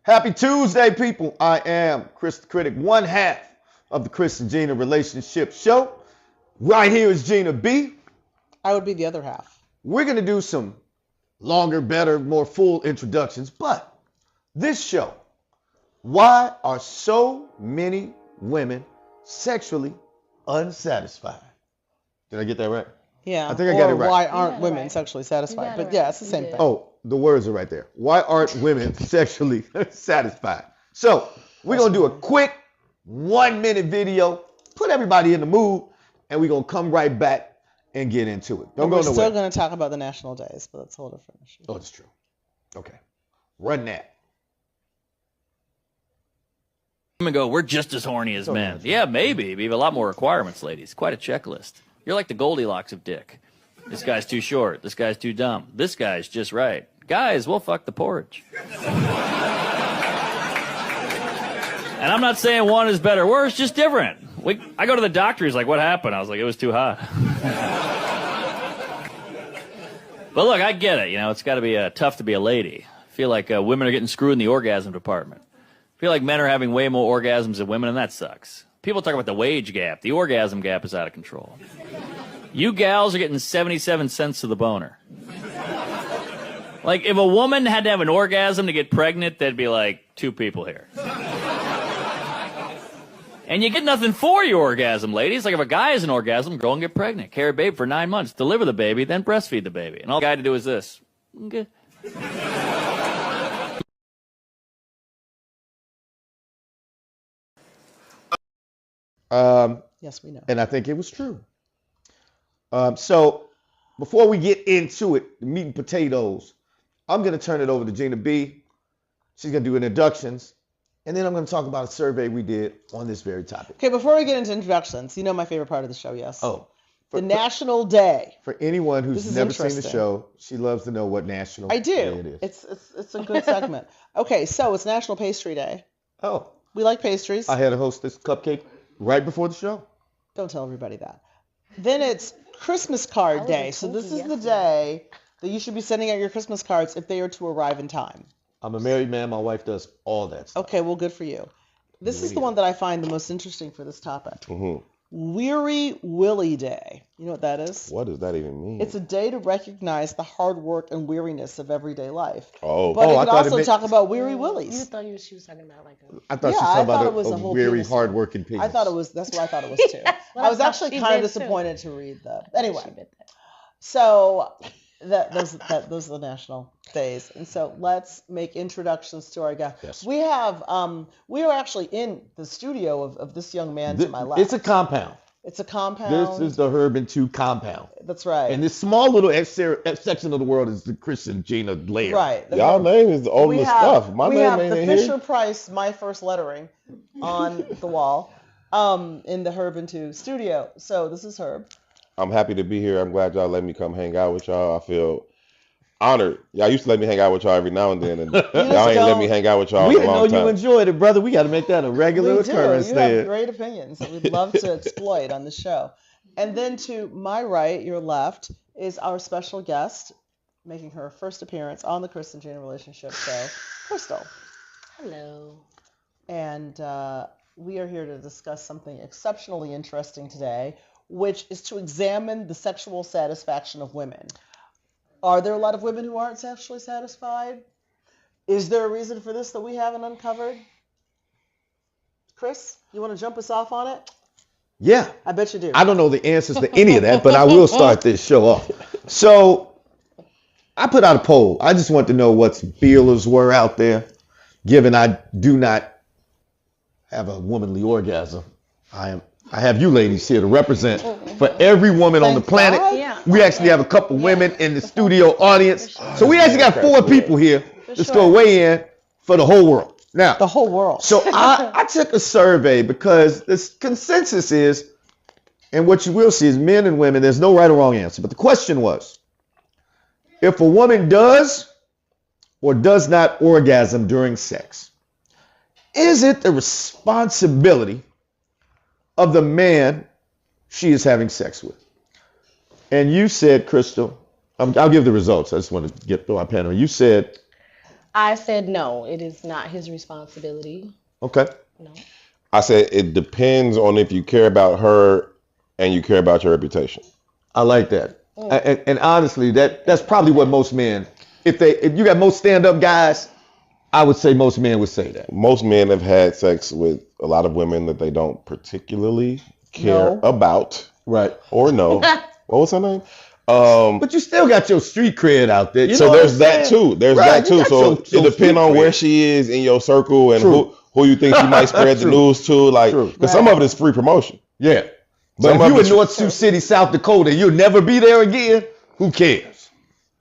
Happy Tuesday, people. I am Kris the Critic, one half of the Kris and Gina Relationship Show. Right here is Gina B. I would be the other half. We're going to do some longer, better, more full introductions. But this show, why are so many women sexually unsatisfied? Did I get that right? Yeah. I think I got it right. Why aren't women sexually satisfied? But yeah, it's the same thing. Oh, the words are right there. Why aren't women sexually satisfied? So we're going to do a quick 1-minute video, put everybody in the mood, and we're going to come right back and get into it. Don't go nowhere. We're still going to talk about the national days, but that's a whole different issue. Oh, that's true. Okay. Run that. Women go, we're just as horny as men. Yeah, maybe. We have a lot more requirements, ladies. Quite a checklist. You're like the Goldilocks of dick. This guy's too short. This guy's too dumb. This guy's just right. Guys, we'll fuck the porridge. And I'm not saying one is better or worse, just different. I go to the doctor, he's like, what happened? I was like, it was too hot. But look, I get it. You know, it's got to be tough to be a lady. I feel like women are getting screwed in the orgasm department. I feel like men are having way more orgasms than women, and that sucks. People talk about the wage gap. The orgasm gap is out of control. You gals are getting 77 cents to the boner. Like, if a woman had to have an orgasm to get pregnant, there'd be like 2 people here. And you get nothing for your orgasm, ladies. Like, if a guy has an orgasm, go and get pregnant. Carry a baby for 9 months. Deliver the baby, then breastfeed the baby. And all the guy to do is this. Okay. Yes, we know. And I think it was true. So before we get into it, the meat and potatoes, I'm going to turn it over to Gina B. She's going to do introductions. And then I'm going to talk about a survey we did on this very topic. Okay, before we get into introductions, you know my favorite part of the show, yes? Oh. National Day. For anyone who's never seen the show, she loves to know what National Day it is. It's a good segment. Okay, so it's National Pastry Day. Oh. We like pastries. I had to host this cupcake right before the show. Don't tell everybody that. Then it's Christmas Card Day. So this is the day that you should be sending out your Christmas cards if they are to arrive in time. I'm a married man. My wife does all that stuff. Okay, well, good for you. This is the one that I find the most interesting for this topic. Mm-hmm. Weary Willie Day. You know what that is? What does that even mean? It's a day to recognize the hard work and weariness of everyday life. Oh. But it could also talk about weary willies. You thought she was talking about like a... I thought she was talking about a weary, hard-working penis. That's what I thought it was too. I was actually kind of disappointed to read that. Anyway, so those are the national days. And so let's make introductions to our guest. Yes. We are actually in the studio of this young man to my left. It's a compound. It's a compound. This is the Herb and 2 compound. That's right. And this small little section of the world is the Kris and Gina layer. Right. Y'all name is all the stuff. My name ain't in here. We have the Fisher Price, my first lettering, on the wall, in the Herb and 2 studio. So this is Herb. I'm happy to be here. I'm glad y'all let me come hang out with y'all. I feel honored. Y'all used to let me hang out with y'all every now and then, and y'all ain't let me hang out with y'all We in a didn't long know time. you enjoyed it, brother. We got to make that a regular occurrence. You have great opinions that we'd love to exploit on the show. And then to my right, your left, is our special guest, making her first appearance on the Kris and Gina Relationship Show, Crystal. Hello. And we are here to discuss something exceptionally interesting today, which is to examine the sexual satisfaction of women. Are there a lot of women who aren't sexually satisfied? Is there a reason for this that we haven't uncovered? Kris, you want to jump us off on it? Yeah. I bet you do. I don't know the answers to any of that, but I will start this show off. So I put out a poll. I just want to know what some feelers were out there, given I do not have a womanly orgasm. I have you ladies here to represent for every woman on the planet. Yeah. We actually have a couple women in the studio audience. So we actually got 4 people here that's going to weigh in for the whole world. Now, the whole world. So I took a survey because the consensus is, and what you will see is men and women, there's no right or wrong answer. But the question was, if a woman does or does not orgasm during sex, is it the responsibility of the man she is having sex with? And you said, Crystal, I'll give the results. I just want to get through my panel. You said I said no. It is not his responsibility. Okay. No. I said it depends on if you care about her and you care about your reputation. I like that. And honestly, that's probably what most men, if you got most stand-up guys, I would say most men would say that. Most men have had sex with a lot of women that they don't particularly care about. Right. Or no. What was her name? But you still got your street cred out there. You so know there's that too. There's that too. So it depends on where she is in your circle and who you think she might spread the news to. Like, because some of it is free promotion. Yeah. But if you in North Sioux City, South Dakota, and you'll never be there again, who cares?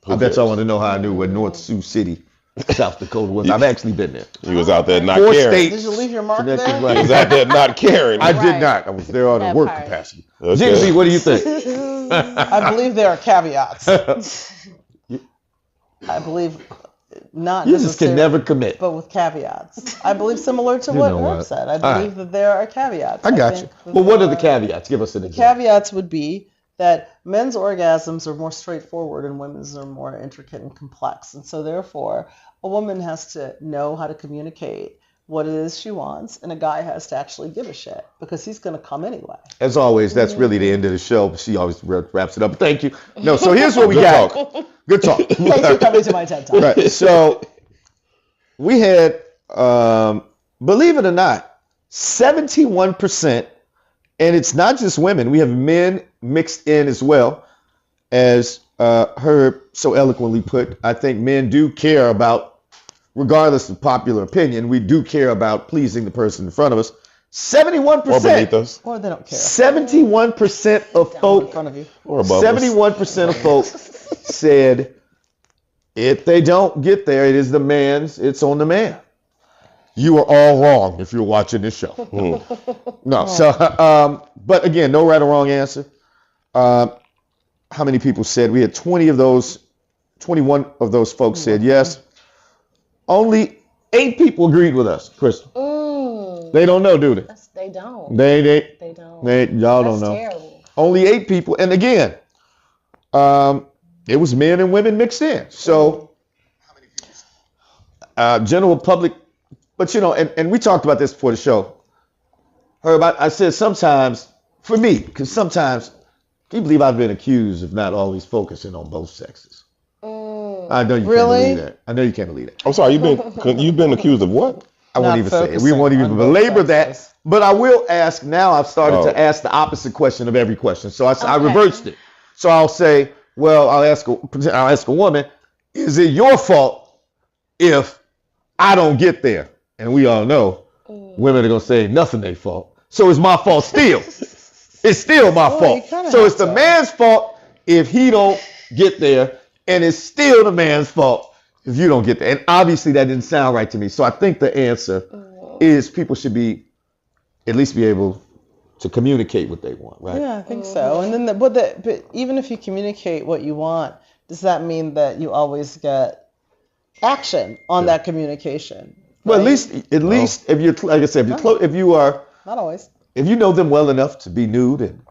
I bet y'all want to know how I knew what North Sioux City, South Dakota was. I've actually been there. You was out there not 4 caring. states. Did you leave your mark there? Right. You was out there not caring. I did not. I was there on a That work part. capacity. Okay. Jimmy, what do you think? I believe there are caveats. I believe not You just can necessarily, never commit. but with caveats. I believe similar to You what know Herb what? said. I All believe that there are caveats. I got you. think that Well, what are there the caveats? Give us an example. Caveats would be that men's orgasms are more straightforward and women's are more intricate and complex. And so therefore, a woman has to know how to communicate what it is she wants, and a guy has to actually give a shit because he's going to come anyway. As always, that's really the end of the show. She always wraps it up. Thank you. No, so here's what we Good got. talk. Good talk. Thanks for coming to my TED Talk. Right. So we had, believe it or not, 71%, and it's not just women. We have men mixed in as well, as Herb so eloquently put. I think men do care about, regardless of popular opinion, we do care about pleasing the person in front of us. 71%. Or beneath us. Or they don't care. 71% of In folk, front of you. Or above us. 71% of folk said if they don't get there, it is the man's, it's on the man. You are all wrong if you're watching this show. No, so, but again, no right or wrong answer. How many people said? We had 21 of those folks said yes. Only 8 people agreed with us, Crystal. They don't know, do they? They don't. They don't. y'all That's don't know. terrible. Only 8 people, and again, it was men and women mixed in. So, general public, but you know, and we talked about this before the show. Herb, I said sometimes, for me, because sometimes, can you believe I've been accused of not always focusing on both sexes? I know you can't believe that. I know you can't believe that. I'm sorry, you've been accused of what? I won't Not even say it. We focusing won't even on both belabor that. sexes. But I will ask now. I've started to ask the opposite question of every question. So I reversed it. So I'll say, well, I'll ask a woman, is it your fault if I don't get there? And we all know women are gonna say nothing their fault. So it's my fault still. It's still my fault. So it's the man's fault if he don't get there, and it's still the man's fault if you don't get there. And obviously that didn't sound right to me. So I think the answer is people should at least be able to communicate what they want, right? Yeah, I think so. And then, but even if you communicate what you want, does that mean that you always get action on that communication? Well, right? at least if you're, like I said, if Not always. if you know them well enough to be nude and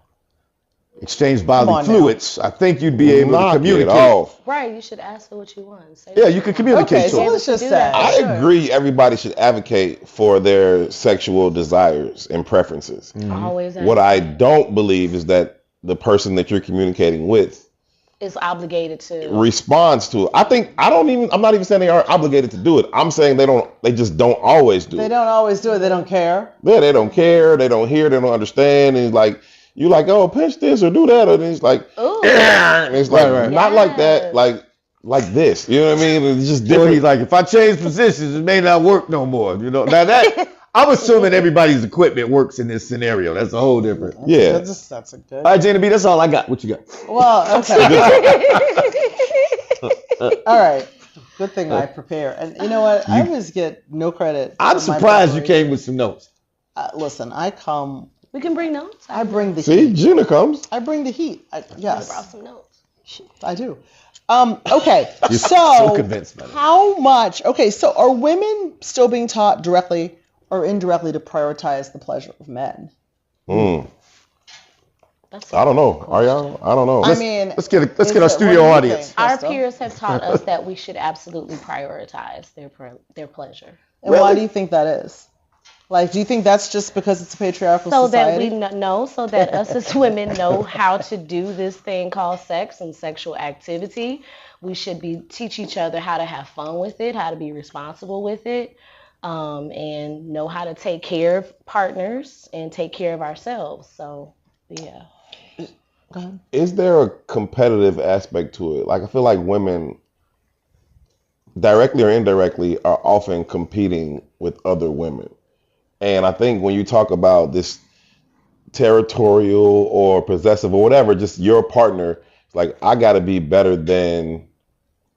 exchange bodily fluids, I think you'd be able to communicate. Off. Right, you should ask for what you want. Say Yeah, what you can want. communicate. Okay, to so them. let's just Do say. that. I Sure. agree everybody should advocate for their sexual desires and preferences. Always What I don't believe is that the person that you're communicating with is obligated to. responds to it. I'm not even saying they aren't obligated to do it. I'm saying they just don't always do They it. don't always do it. They don't care. Yeah, they don't care, they don't hear, they don't understand. And it's like, you like, oh, pinch this or do that. And it's like, Ooh. and it's like, Right. not like that, Yes. like this. You know what I mean? It's just Or different. he's like, if I change positions, it may not work no more. You know, now that I'm assuming everybody's equipment works in this scenario. That's a whole different. Yeah. That's a good. All right, Jenna B, that's all I got. What you got? Well, okay. All right. Good thing I prepare. And you know what? I always get no credit. I'm for my surprised you preparation. came with some notes. Listen, I come. We can bring notes. I bring the See, heat. Gina comes. I bring the heat. I Yes, brought some notes. I do. Okay. You're so convinced by that. how much? Okay. So are women still being taught directly or indirectly to prioritize the pleasure of men? Mm. That's I don't know. good Are y'all? I don't know. I mean, Let's get is our it- studio what do you audience. think, Our Crystal? peers have taught us that we should absolutely prioritize their pleasure. And why Really? do you think that is? Like, do you think that's just because it's a patriarchal So that society? we know, so that us as women know how to do this thing called sex and sexual activity. We should teach each other how to have fun with it, how to be responsible with it, and know how to take care of partners and take care of ourselves. So, yeah. Go ahead. Is there a competitive aspect to it? Like I feel like women, directly or indirectly, are often competing with other women. And I think when you talk about this territorial or possessive or whatever, just your partner, it's like I got to be better than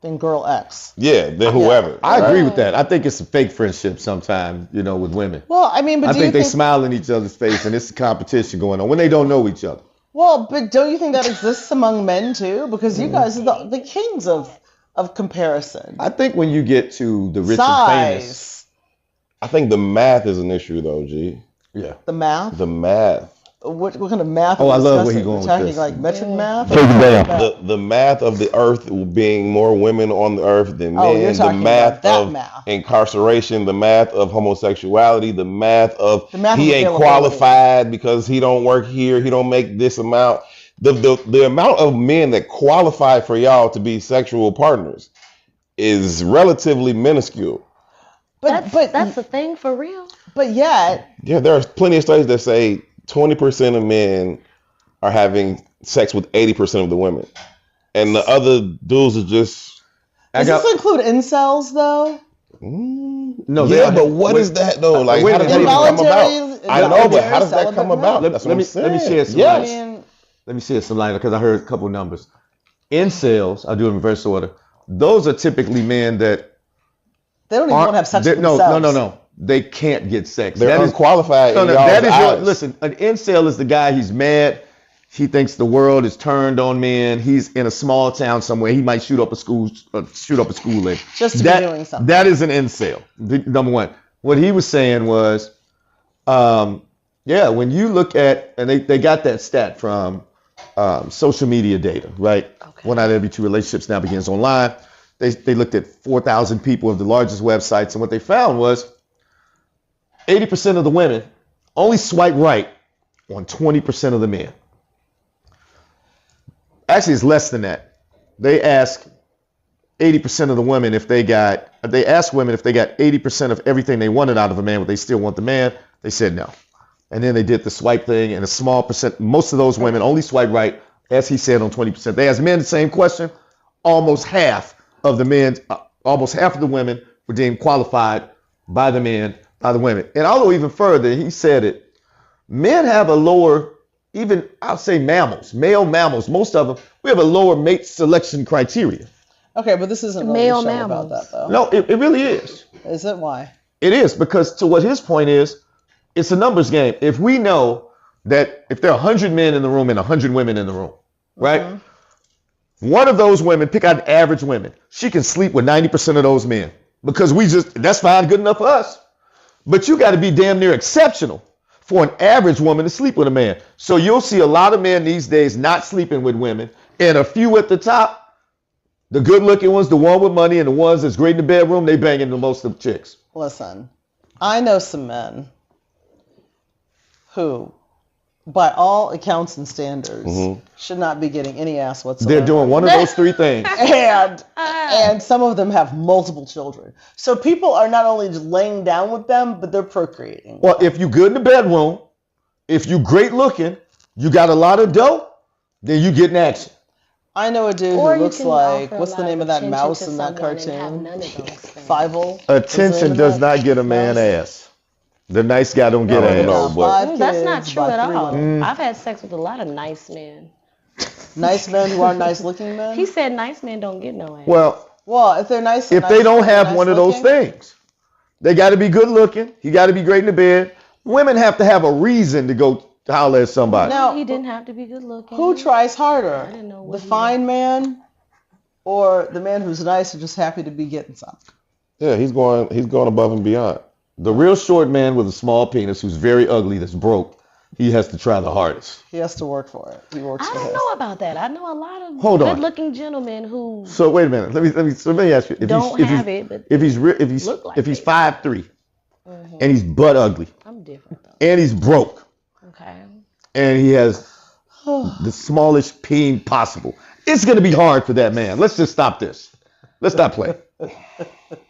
Then girl X. than whoever. I right? agree with that. I think it's a fake friendship sometimes, with women. Well, I mean, but I do you think they think? smile in each other's face and it's a competition going on when they don't know each other. Well, but don't you think that exists among men too? Because you guys are the kings of comparison. I think when you get to the rich and famous, Size, I think the math is an issue though, G. yeah. the math. The math. What kind of math? Oh, are I we love where discussing? you're going We're with talking this. like metric math. Break it down. The math of the earth being more women on the earth than men. Oh, you're the talking math about that of math. incarceration, the math of homosexuality, the math of The math he of ain't availability. qualified because he don't work here, he don't make this amount. The amount of men that qualify for y'all to be sexual partners is relatively minuscule. But That's a thing for real. but yet, Yeah, there are plenty of studies that say 20% of men are having sex with 80% of the women. And the other dudes are just does this include incels though? No, yeah, but what is that though? Like, wait how a does that even minute. come about? I know, but how does that come about? Let- That's let what me- I'm let me saying. share some I light. Yes. mean, Let me share some light because I heard a couple numbers. Incels, I'll do it in reverse order. Those are typically men that they don't even want to have sex with no, themselves. no. They can't get sex. They're That is- unqualified. No, in no, y'all's that is your eyes. listen. An incel is the guy. He's mad. He thinks the world is turned on men. He's in a small town somewhere. He might shoot up a school. In Just to be doing something. That is an incel. Number one. What he was saying was, when you look at, and they got that stat from social media data, right? Okay. One out of every two relationships now begins online. They looked at 4,000 people of the largest websites, and what they found was 80% of the women only swipe right on 20% of the men. Actually, it's less than that. They asked 80% of the women if they asked women if they got 80% of everything they wanted out of a man, but they still want the man. They said no. And then they did the swipe thing, and a small percent, most of those women only swipe right, as he said, on 20%. They asked men the same question. Almost half of the men, almost half of the women were deemed qualified by the men, by the women. And I'll go even further. He said it. Men have a lower, even I'll say mammals, male mammals, most of them, we have a lower mate selection criteria. Okay, but this isn't really Male a show mammals. about that though. No, it really is. Is it? Why? It is, because to what his point is, it's a numbers game. If we know that if there are 100 men in the room and 100 women in the room, right? Mm-hmm. One of those women, pick out average women, she can sleep with 90% of those men because that's fine, good enough for us. But you got to be damn near exceptional for an average woman to sleep with a man. So you'll see a lot of men these days not sleeping with women, and a few at the top, the good looking ones, the one with money, and the ones that's great in the bedroom, they banging the most of the chicks. Listen, I know some men who, by all accounts and standards, should not be getting any ass whatsoever. They're doing one of those three things. And some of them have multiple children. So people are not only just laying down with them, but they're procreating. Well, if you good in the bedroom, if you great looking, you got a lot of dough, then you get in action. I know a dude Or who you looks can like, offer a what's the lot name of of that attention mouse to in that someone and have cartoon? none of those things. Fievel? Attention does not get a man ass. The nice guy don't get I don't ass. know. but- Five That's not kids true by at 3 all. women. I've had sex with a lot of nice men. Nice men who aren't nice looking men? He said nice men don't get no ass. Well, if they're nice, If they don't have one of those things, they got to be good looking. You got to be great in the bed. Women have to have a reason to go holler at somebody. Now, He didn't have to be good looking. who tries harder? didn't know The what he fine man or the man who's nice and just happy to be getting some? Yeah, he's going above and beyond. The real short man with a small penis who's very ugly, that's broke, he has to try the hardest. He has to work for it. He works I for don't his. know about that. I know a lot of Hold on. good-looking gentlemen who So wait a minute. Let me ask you. If don't he's, have it, but if he's look like if he's it. 5'3" Mhm. and he's butt ugly I'm different though. and he's broke Okay. and he has the smallest peen possible, it's gonna be hard for that man. Let's just stop this. Let's not play.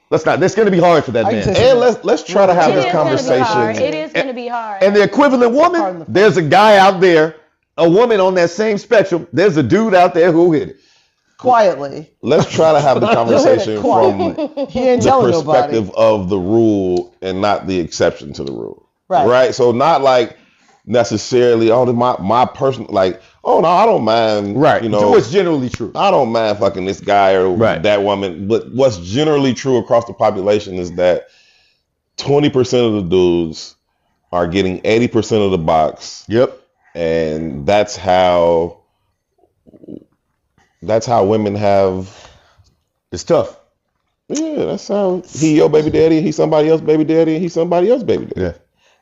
Let's not. It's gonna be hard for that I man. just- And let's try to have It this is gonna be hard. conversation. It is gonna be hard. And the equivalent woman, Pardon the pun. there's a guy out there, a woman on that same spectrum. There's a dude out there who hit it. Quietly. Let's try to have the conversation from He ain't the telling nobody. perspective of the rule and not the exception to the rule. Right. So not like necessarily, my personal, like, oh no, I don't mind. Right. You know, What's generally true. I don't mind fucking this guy or Right. that woman. But what's generally true across the population is that 20% of the dudes are getting 80% of the box, Yep. and that's how women have. It's tough. Yeah, that's how he your baby daddy, he somebody else baby daddy, and he somebody else baby daddy. Yeah.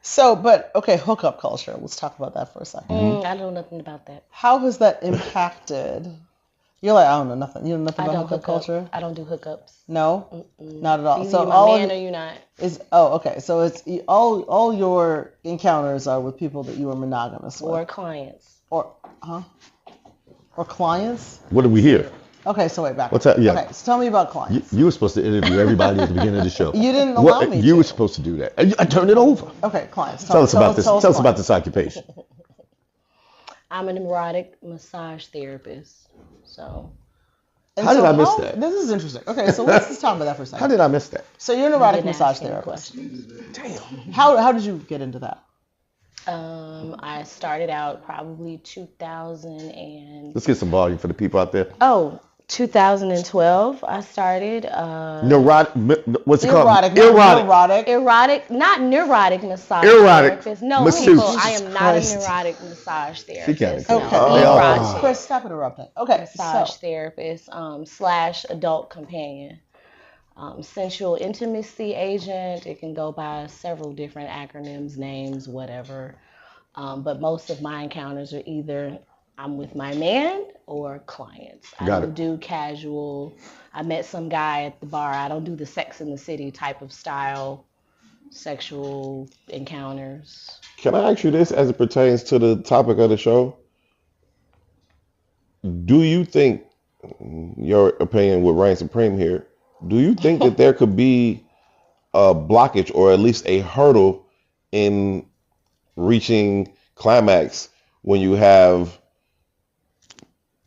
So, but okay, hookup culture. Let's talk about that for a second. I know nothing about that. How has that impacted? You're like, I don't know nothing. You know nothing I about don't hookup hook up. culture? I don't do hookups. No, not at all. Either So you all my of man it or you not. is okay. So it's all your encounters are with people that you are monogamous Or with, clients. or clients. What did we hear? Okay, so wait back. What's that? Yeah. Okay, so tell me about clients. You were supposed to interview everybody at the beginning of the show. You didn't allow me You to. were supposed to do that. I turned it over. Okay, clients. Tell us about this. Tell us about clients. this occupation. I'm an erotic massage therapist. So And How did so I miss that? This is interesting. Okay, so let's just talk about that for a second. How did I miss that? So you're an you erotic didn't massage ask any therapist. questions. How did you get into that? I started out probably 2000 and Let's get some volume for the people out there. 2012. I started Neurotic. What's it called? Erotic. not neurotic massage Erotic therapist. No, masseuse. people, I am not Christ. a neurotic massage therapist. She can't No, say Okay. erotic Chris, stop interrupting. Okay, massage so therapist / adult companion. Sensual intimacy agent. It can go by several different acronyms, names, whatever. But most of my encounters are either I'm with my man or clients. I Got don't it. do casual. I met some guy at the bar. I don't do the Sex in the City type of style sexual encounters. Can I ask you this as it pertains to the topic of the show? Do you think, your opinion would reign supreme here, do you think that there could be a blockage or at least a hurdle in reaching climax when you have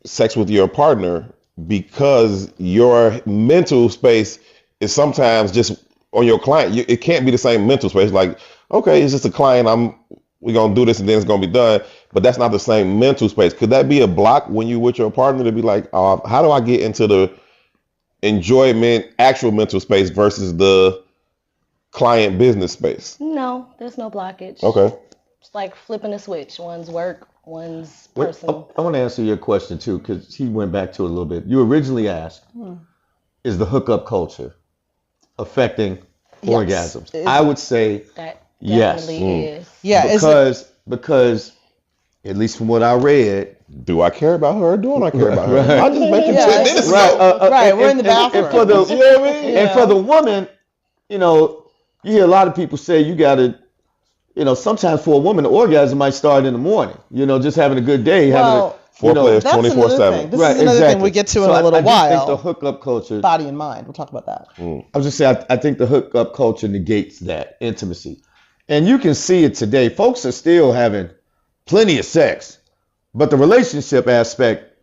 sex with your partner because your mental space is sometimes just on your client? It can't be the same mental space. Like, okay, it's just a client. We're going to do this and then it's going to be done. But that's not the same mental space. Could that be a block when you're with your partner to be like, how do I get into the enjoyment, actual mental space versus the client business space? No, there's no blockage. Okay. It's like flipping a switch. One's work, one's Wait, personal. I want to answer your question too, because he went back to it a little bit. You originally asked, is the hookup culture affecting Yes. orgasms? Is I it? would say That yes. definitely is. yeah, is it? because at least from what I read, Do I care about her or don't I care about her? Right. I just mentioned Yeah, 10 it's- minutes right, ago. Right, we're in the bathroom. And for the, You know what I mean? and for the woman, you hear a lot of people say you got to, sometimes for a woman, the orgasm might start in the morning. Just having a good day, Well, Foreplay is that's another 24/7. thing. This is another thing we get to in a little I do think while. the hookup culture. Body and mind. We'll talk about that. I was just saying, I think the hookup culture negates that intimacy. And you can see it today. Folks are still having plenty of sex, but the relationship aspect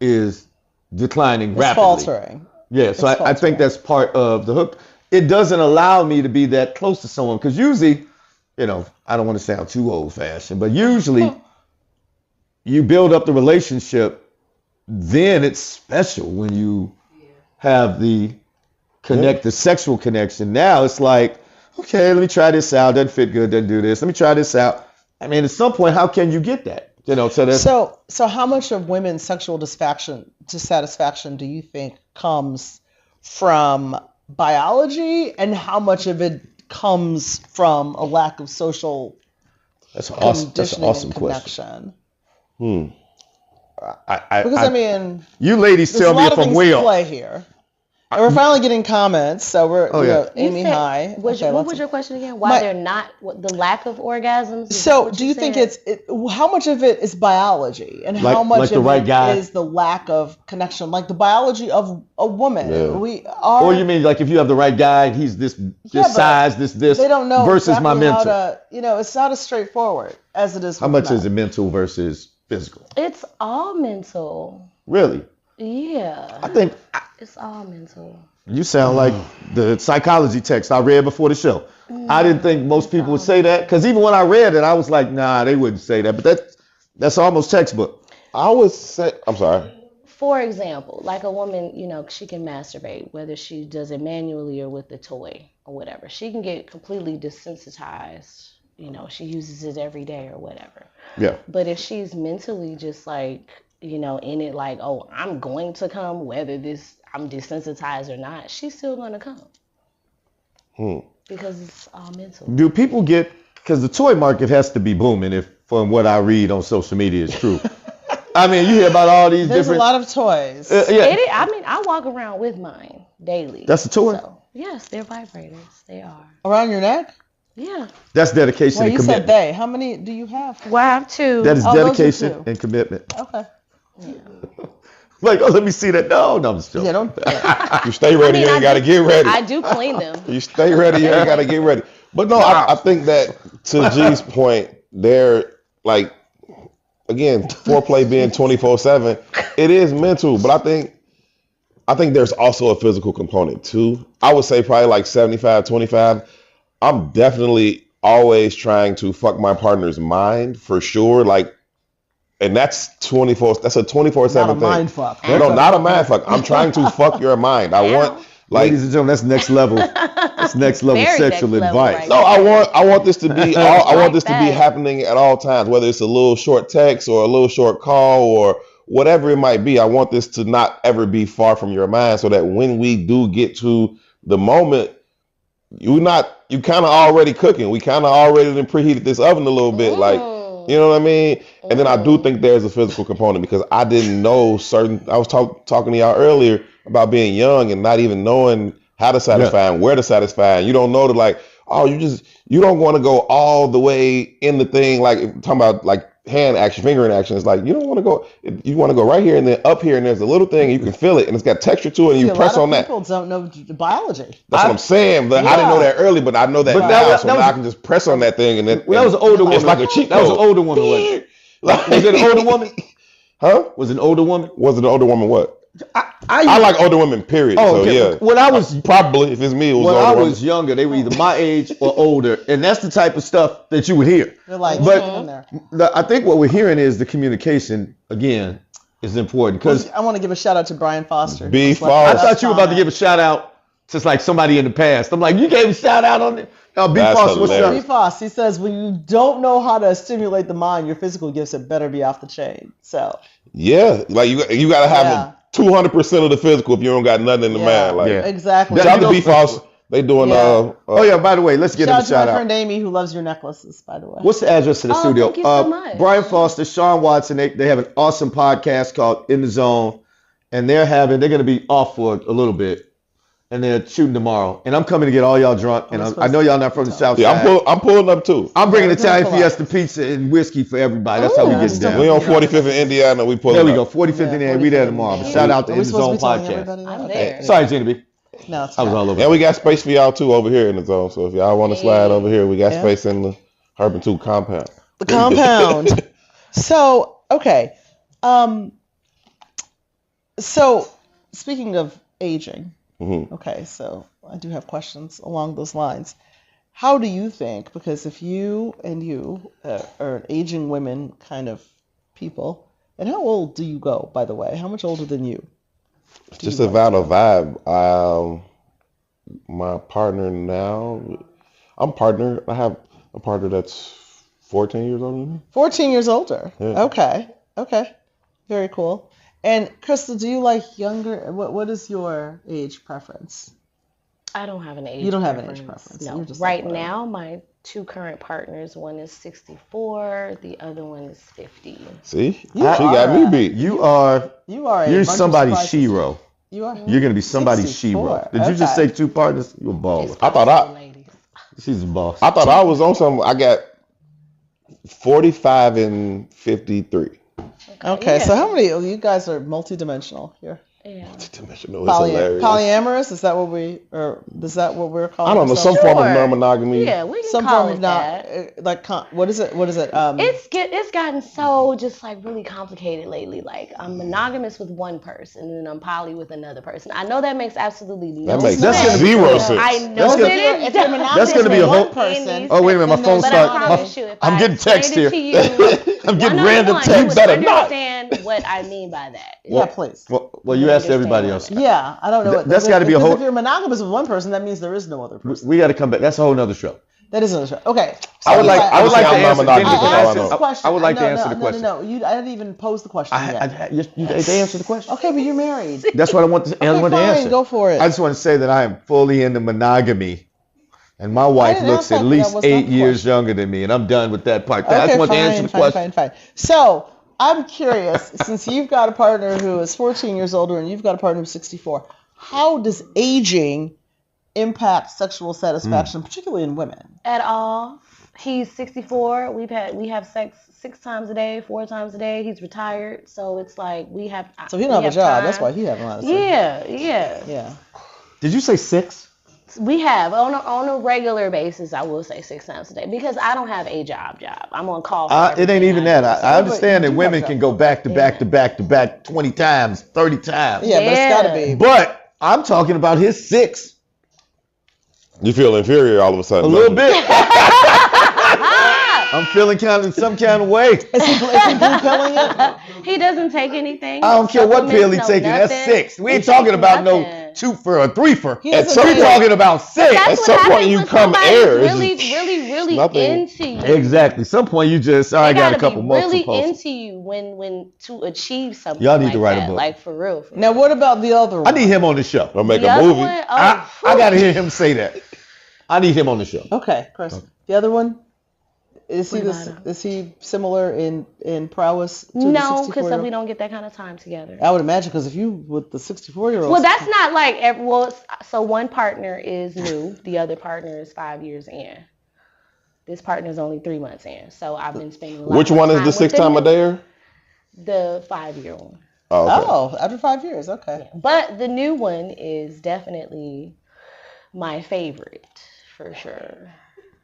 is declining It's rapidly. faltering. Yeah, so It's I think that's part of the hook. It doesn't allow me to be that close to someone because usually, I don't want to sound too old fashioned, but usually you build up the relationship, then it's special when you have the sexual connection. Now it's like, okay, let me try this out. Doesn't fit good. Doesn't do this. Let me try this out. I mean, at some point, how can you get that? So that's So how much of women's sexual dissatisfaction do you think comes from biology, and how much of it comes from a lack of social That's awesome. That's an conditioning awesome and question. connection? I, Because I mean, you ladies there's tell a me lot if of I'm things to well. play here. And we're finally getting comments, so we're Oh, yeah. Amy, said- hi. What Okay, was let's- your question again? Why My- they're not the lack of orgasms? Is that So, what do you think said? how much of it is biology, and how Like much the of right it guy? is the lack of connection, like the biology of a woman? Yeah. We are. Or you mean like if you have the right guy and he's this Yeah, but size, this they don't know versus exactly my mental? how to. It's not as straightforward as it is. How with much men. is it mental versus physical? It's all mental. Really? Yeah, I think it's all mental. you sound like the psychology text I read before the show. I didn't think most people would say that, because even when I read it, I was like, nah, they wouldn't say that. But that's almost textbook. I would say, I'm sorry. For example, like a woman, she can masturbate, whether she does it manually or with a toy or whatever. She can get completely desensitized. She uses it every day or whatever. Yeah. But if she's mentally just like, in it like, oh, I'm going to come, whether I'm desensitized or not, she's still going to come. Because it's all mental. Do people get, because the toy market has to be booming if from what I read on social media is true. I mean, you hear about all these There's different. a lot of toys. Yeah. It is, I walk around with mine daily. That's a toy? So, yes, they're vibrators. They are. Around your neck? Yeah. That's dedication Well, and you commitment. said they. How many do you have? Well, I have two. That is Oh, those are dedication two. and commitment. Okay. Like, oh, let me see that. No, I'm just joking. Yeah, don't. You stay ready, you ain't got to get ready. I do clean them. You stay ready, you ain't got to get ready. But no, I think that to G's point, they're like, again, foreplay being 24/7, it is mental. But I think there's also a physical component too. I would say probably like 75-25. I'm definitely always trying to fuck my partner's mind for sure. Like, and that's 24. That's a 24/7 Not a thing. mind fuck. No, not a mind fuck. I'm trying to fuck your mind. I want like. Ladies and gentlemen, that's next level. That's next level Very sexual next level, advice. right? No, I want this to be I want this to be that. happening at all times, whether it's a little short text or a little short call or whatever it might be. I want this to not ever be far from your mind, so that when we do get to the moment, you kind of already cooking. We kind of already done preheated this oven a little bit, like, you know what I mean? And then I do think there's a physical component, because I didn't know I was talking to y'all earlier about being young and not even knowing how to satisfy and where to satisfy. And you don't know like, oh, you don't want to go all the way in the thing, like talking about like hand action, fingering action. It's like, you don't want to go, you want to go right here and then up here, and there's a little thing, and you can feel it, and it's got texture to it, and you press on that. People don't know biology. That's what I'm saying. But I didn't know that early, but I know that But now. that So was- now I can just press on that thing, and then Well, that was an older woman. It's like a cheat That was an code. older woman. Was it? Was it an older woman? Huh? Was it an older woman? Was it an older woman? What? I I like older women, period. Oh, So okay. yeah. When I was Probably, if it's me, it was when older I woman. was younger, they were either my age or older, and that's the type of stuff that you would hear. They're like, But- get in there. I think what we're hearing is the communication again is important, because I want to give a shout out to Brian Foster. B. Just left Foster. I us thought you were about to comment. give a shout out to like somebody in the past. I'm like, you gave a shout out on it. B. That's Foster, what's hilarious. B. Foss, he says, when you don't know how to stimulate the mind, your physical gifts had better be off the chain. So, Yeah, like you got to have Yeah. 200% of the physical if you don't got nothing in the Yeah. mind. Like, Yeah. exactly. That- shout you out to know- B. Foster. They doing Yeah. Oh yeah, by the way, let's get him Shout a out to shout my out. friend Amy, who loves your necklaces, by the way. What's the address to the Oh, studio? thank you so much. Brian Foster, Sean Watson, they have an awesome podcast called In the Zone, and they're going to be off for a little bit, and they're shooting tomorrow. And I'm coming to get all y'all drunk, and I know y'all not from the South Yeah, Side. I'm pulling up too. I'm bringing Yeah, we're Italian doing collab. Fiesta pizza and whiskey for everybody. That's how we Ooh, get down. We on 45th in Indiana. We pulling There we up. go, 45th in Yeah, there. We there 45th. tomorrow. But Yeah. shout out to Are In we the supposed to Zone be telling podcast. everybody that? I'm Okay. there. Sorry, Gina B. No, it's I was not. all over. And we got space for y'all too over here in the zone. So if y'all want to slide over here, we got Yeah. space in the Urban 2 compound. The compound. So, okay. So, speaking of aging, Mhm. okay, so I do have questions along those lines. How do you think, because if you are aging women kind of people, and how old do you go, by the way? How much older than you? It's just about a vibe. My partner now, I have a partner that's 14 years older than me. 14 years older. Yeah. Okay. Very cool. And Crystal, do you like younger? What is your age preference? I don't have an age. You don't have an age preference. No. You're just Right like, now, my 2 current partners, one is 64, the other one is 50. See, she You got me are- beat. You are. You are. You're a bunch of somebody's surprises. shiro. You are. You're gonna be somebody's 64. shiro. Did you just say Okay. 2 partners? You a baller. I thought I Ladies. She's a boss. I thought I was on some. I got 45 and 53. Okay, Yeah. so how many? You guys are multidimensional here. Yeah. Dimensional. It's hilarious. Polyamorous? Is that what we're calling? I don't know, some ourselves? form of Sure. non-monogamy. Yeah, we can Some call form it of that. what is it? What is it? It's gotten so just like really complicated lately. Like I'm monogamous with one person and then I'm poly with another person. I know that makes absolutely no That makes sense. That's gonna be- zero sense. I know That's gonna- that if you're it monogamous That's gonna be with a whole- one person. Oh wait a minute, my phone But I started. promise you, if I'm I getting text explain here. it to you, I'm getting one-on-one, random you text. would better not. understand what I mean by that. Yeah, please. Well, you asked everybody else. Yeah, I don't know. Th- that's gotta be a because whole- If you're monogamous with one person, that means there is no other person. We got to come back. That's a whole nother show. That is another. Okay. I would like. I would like to I'm answer. non-monogamous, Can that's all I I answer know. this question? I would like to answer the question. No. I didn't even pose the question yet. They answer the question. Okay, but you're married. That's what I want to. I Okay, want to fine, answer. go for it. I just want to say that I am fully into monogamy, and my wife didn't looks ask at that. least That was not 8 the years question. younger than me, and I'm done with that part. I Okay, just want to answer the question. fine. So I'm curious, since you've got a partner who is 14 years older and you've got a partner who's 64, how does aging impact sexual satisfaction, particularly in women? At all. He's 64. We have sex 6 times a day, 4 times a day. He's retired, so it's like we have. So he don't have a job. time. That's why he having a lot of sex. Yeah. Yeah. Did you say 6? We have on a regular basis. I will say 6 times a day because I don't have a job. I'm on call. For It ain't everything even I that. do. I understand you that do women have can a go back to back to back to back 20 times, 30 times. Yeah, but it's got to be. But I'm talking about his 6. You feel inferior all of a sudden. A little bit. I'm feeling some kind of way. Is he blue pilling it? He doesn't take anything. I don't care what pill he's Supplements, taking. no That's nothing. 6. We ain't He talking takes about no nothing. 2-fer or 3-fer. He At doesn't some We're take- talking about 6. That's At what some point happens you when come somebody's air. It's really, just really nothing. into you. Exactly. Some point you just, I They got a gotta couple be months really to post. into you when to achieve something. Y'all need like to write a that. book. Like for real. Now, what about the other one? I need him on the show. Or make The a other movie. one, I got to hear him say that. I need him on the show. Okay, Chris. The other one? Is he What about him? is he similar in prowess to the No, 64-year-old? because we don't get that kind of time together. I would imagine because if you with the 64-year-old. Well, that's not like so one partner is new, the other partner is 5 years in. This partner is only 3 months in, so I've been spending a lot Which more one is time the with 6 the time a new- dayer? The 5-year one. Oh, okay. Oh, after 5 years, okay. But the new one is definitely my favorite for sure.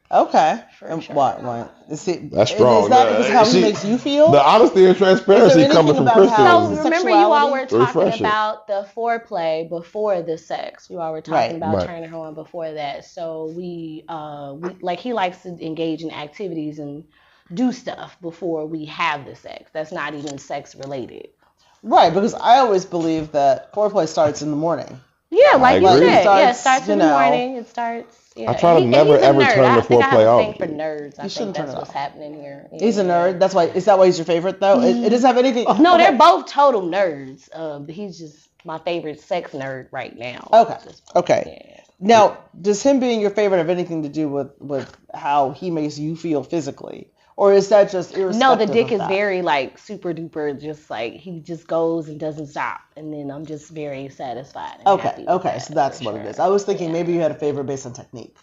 Okay. For And sure. why? Is he, That's strong. Is that because of how See, he makes you feel? The honesty and Is transparency there coming anything from about Kristen. how- So the remember, you all were sexuality? talking Refreshing. about the foreplay before the sex. You all were talking Right. about Right. turning her on before that. So we like he likes to engage in activities and do stuff before we have the sex. That's not even sex related. Right, because I always believe that foreplay starts in the morning. Yeah, like you agree. said. Yeah, it Starts, starts you in the know. morning. It starts. Yeah. I try to And never, he's a ever nerd. turn I the think I have foreplay a off. thing for nerds. I think shouldn't turn that's it what's off. happening here. He's a Yeah. nerd. That's why. Is that why he's your favorite though? It doesn't have anything. No, okay. they're both total nerds. He's just my favorite sex nerd right now. Okay. Just- Okay. Yeah. Now, does him being your favorite have anything to do with how he makes you feel physically, or is that just irrespective? No, the dick of is that? very like super duper, just like he just goes and doesn't stop, and then I'm just very satisfied. And Okay. happy with Okay. that, So that's for what it sure. is. I was thinking Yeah. maybe you had a favorite based on technique.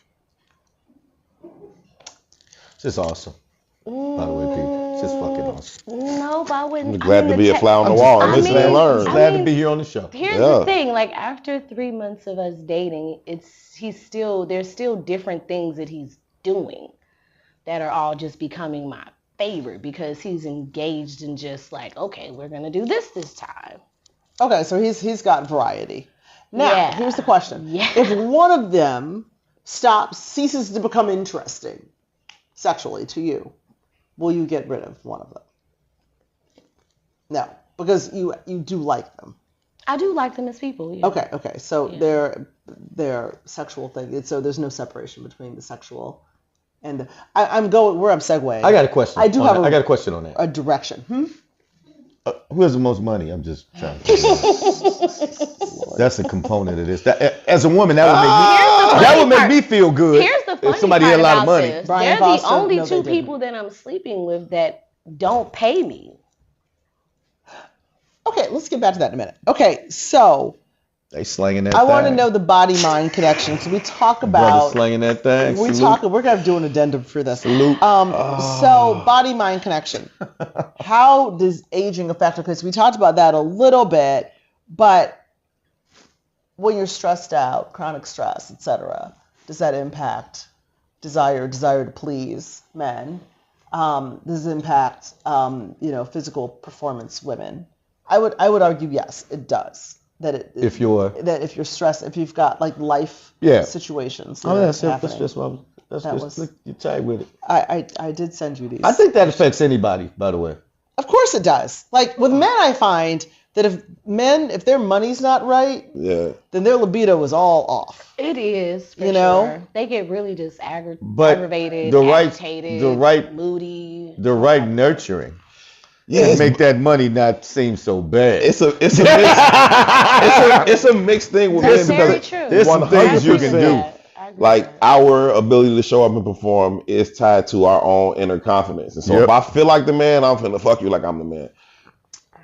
It's just awesome. By the way, people, it's just fucking awesome. No, but I wouldn't. I'm glad to be a fly on the I'm wall just- and I'm listen just and learn. I Glad to mean- be here on the show. Here's Yeah. the thing, like after 3 months of us dating, there's still different things that he's doing that are all just becoming my favorite because he's engaged in just like, okay, we're gonna do this time. Okay, so he's got variety. Now, Yeah. here's the question: Yeah. If one of them ceases to become interesting sexually to you, will you get rid of one of them? No, because you do like them. I do like them as people. Yeah. Okay. So Yeah. their sexual thing. So there's no separation between the sexual and the, I'm going where I'm segueing. I got a question. I do on have that. a- I got a question on that. a direction. Who has the most money? I'm just trying to figure out. That's a component of this. That, as a woman, that would make me. Here's That would make me feel good. Here's the funny if somebody part had a lot of about money. this. Brian They're Foster, the only no, they two didn't. people that I'm sleeping with that don't pay me. Okay, let's get back to that in a minute. Okay, so They slinging that I want to thing. know the body-mind connection. So we talk Brother about slinging that thing. we're gonna do an addendum for this. Salute. So body-mind connection. How does aging affect it? Because we talked about that a little bit, but when you're stressed out, chronic stress, etc., does that impact desire to please men? Does it impact physical performance women? I would argue yes, it does. If you're stressed, if you've got like life situations. That's happening. just what you tight with it. I did send you these. I think that affects anybody, by the way. Of course it does. Like with men, I find that if their money's not right, then their libido is all off. It is, for You know? sure. They get really just But aggravated, agitated, moody. The right nurturing. Yeah, And make that money not seem so bad. it's a mixed it's a mixed thing with That's men very because true. There's some things you 100%, can do. I agree like with that. our ability to show up and perform is tied to our own inner confidence. And so Yep. if I feel like the man, I'm finna fuck you like I'm the man.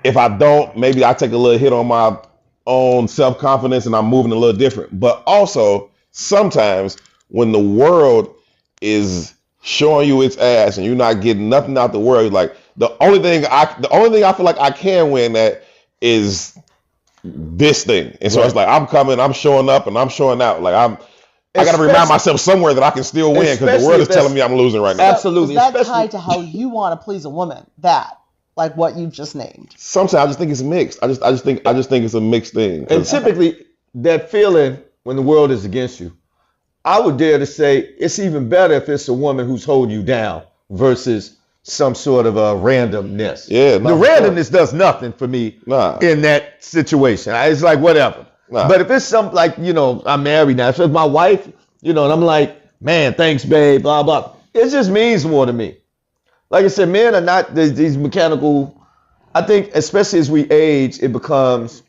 If I don't, maybe I take a little hit on my own self-confidence and I'm moving a little different. But also sometimes when the world is showing you its ass and you're not getting nothing out the world, like the only thing I feel like I can win at is this thing. And so it's like I'm coming, I'm showing up, and I'm showing out. Like I got to remind myself somewhere that I can still win because the world is telling me I'm losing right now. Absolutely. Is that especially- tied to how you want to please a woman? Like what you just named. Sometimes I just think it's mixed. I just think it's a mixed thing. And typically, that feeling when the world is against you, I would dare to say it's even better if it's a woman who's holding you down versus some sort of a randomness. Yeah, the no, randomness does nothing for me in that situation. It's like whatever. But if it's something like, I'm married now, so it's my wife, and I'm like, man, thanks, babe, blah, blah. It just means more to me. Like I said, men are not these mechanical. I think, especially as we age, it becomes.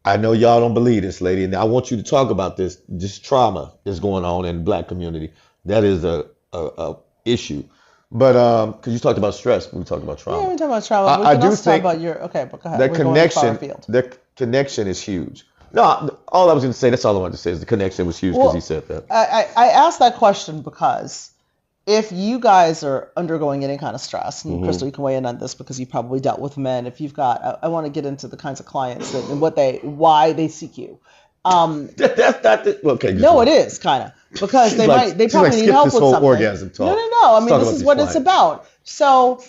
I know y'all don't believe this, lady, and I want you to talk about this. This trauma is going on in the Black community. That is a issue. But because you talked about stress, we talked about trauma. Yeah, we talk about trauma. I We can do also talk think about your. Okay, but go ahead. that We're going far connection, afield. the connection is huge. No, all I was going to say, that's all I wanted to say is the connection was huge because he said that. I asked that question because if you guys are undergoing any kind of stress, and Crystal, you can weigh in on this because you probably dealt with men. If you've got, I want to get into the kinds of clients and why they seek you. That's not the, okay. No, it is kind of because they she's probably need skip help this with whole something. orgasm talk. No. I mean, talk this about is these what it's clients. about. So,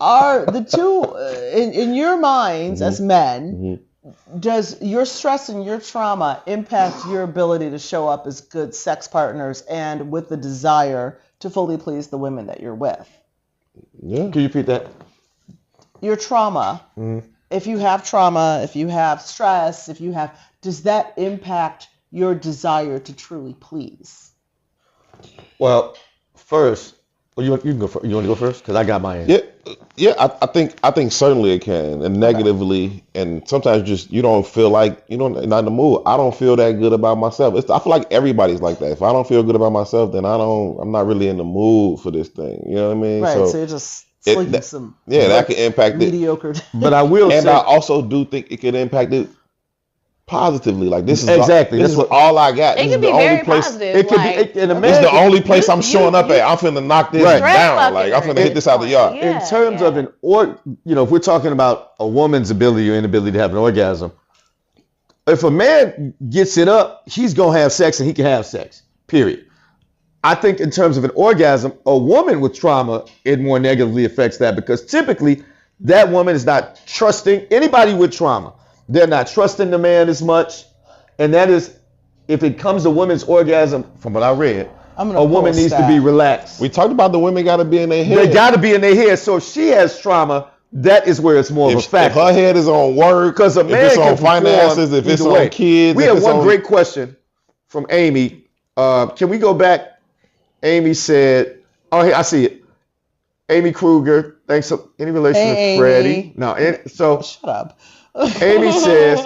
are the two in your minds as men? Does your stress and your trauma impact your ability to show up as good sex partners and with the desire to fully please the women that you're with? Yeah. Can you repeat that? Your trauma, if you have trauma, if you have stress, does that impact your desire to truly please? Well, first, you can go first. You want to go first? Because I got my answer. Yeah. I think certainly it can, and negatively, and sometimes just you don't feel like not in the mood. I don't feel that good about myself. I feel like everybody's like that. If I don't feel good about myself, then I'm not really in the mood for this thing. You know what I mean? Right. So you're just slinging some that can impact mediocre. it. But I will And say, I also do think it could impact it positively. Like this is Exactly. This is all I got. It This can is be the only very place. positive. it could like, be, and a This is man, the only place I'm you- showing up you- at. I'm finna knock this Right. down. Stress Like I'm fucking finna hit this out the yard. Yeah, in terms of if we're talking about a woman's ability or inability to have an orgasm, if a man gets it up, he's gonna have sex and he can have sex. Period. I think in terms of an orgasm, a woman with trauma, it more negatively affects that because typically that woman is not trusting anybody with trauma. They're not trusting the man as much. And that is, if it comes to women's orgasm, from what I read, I'm gonna a pull woman a needs to stat. be relaxed. We talked about the women got to be in their head. They got to be in their head. So if she has trauma, that is where it's more of a if factor. her head is on work, Because a if man it's can on finances, perform if it's either on way. kids, We if had it's one on, great question from Amy. Can we go back? Amy said, "Oh, hey, I see it." Amy Kruger. Thanks. Any relation Hey, to Amy. Freddie? No. So Shut up. Amy says,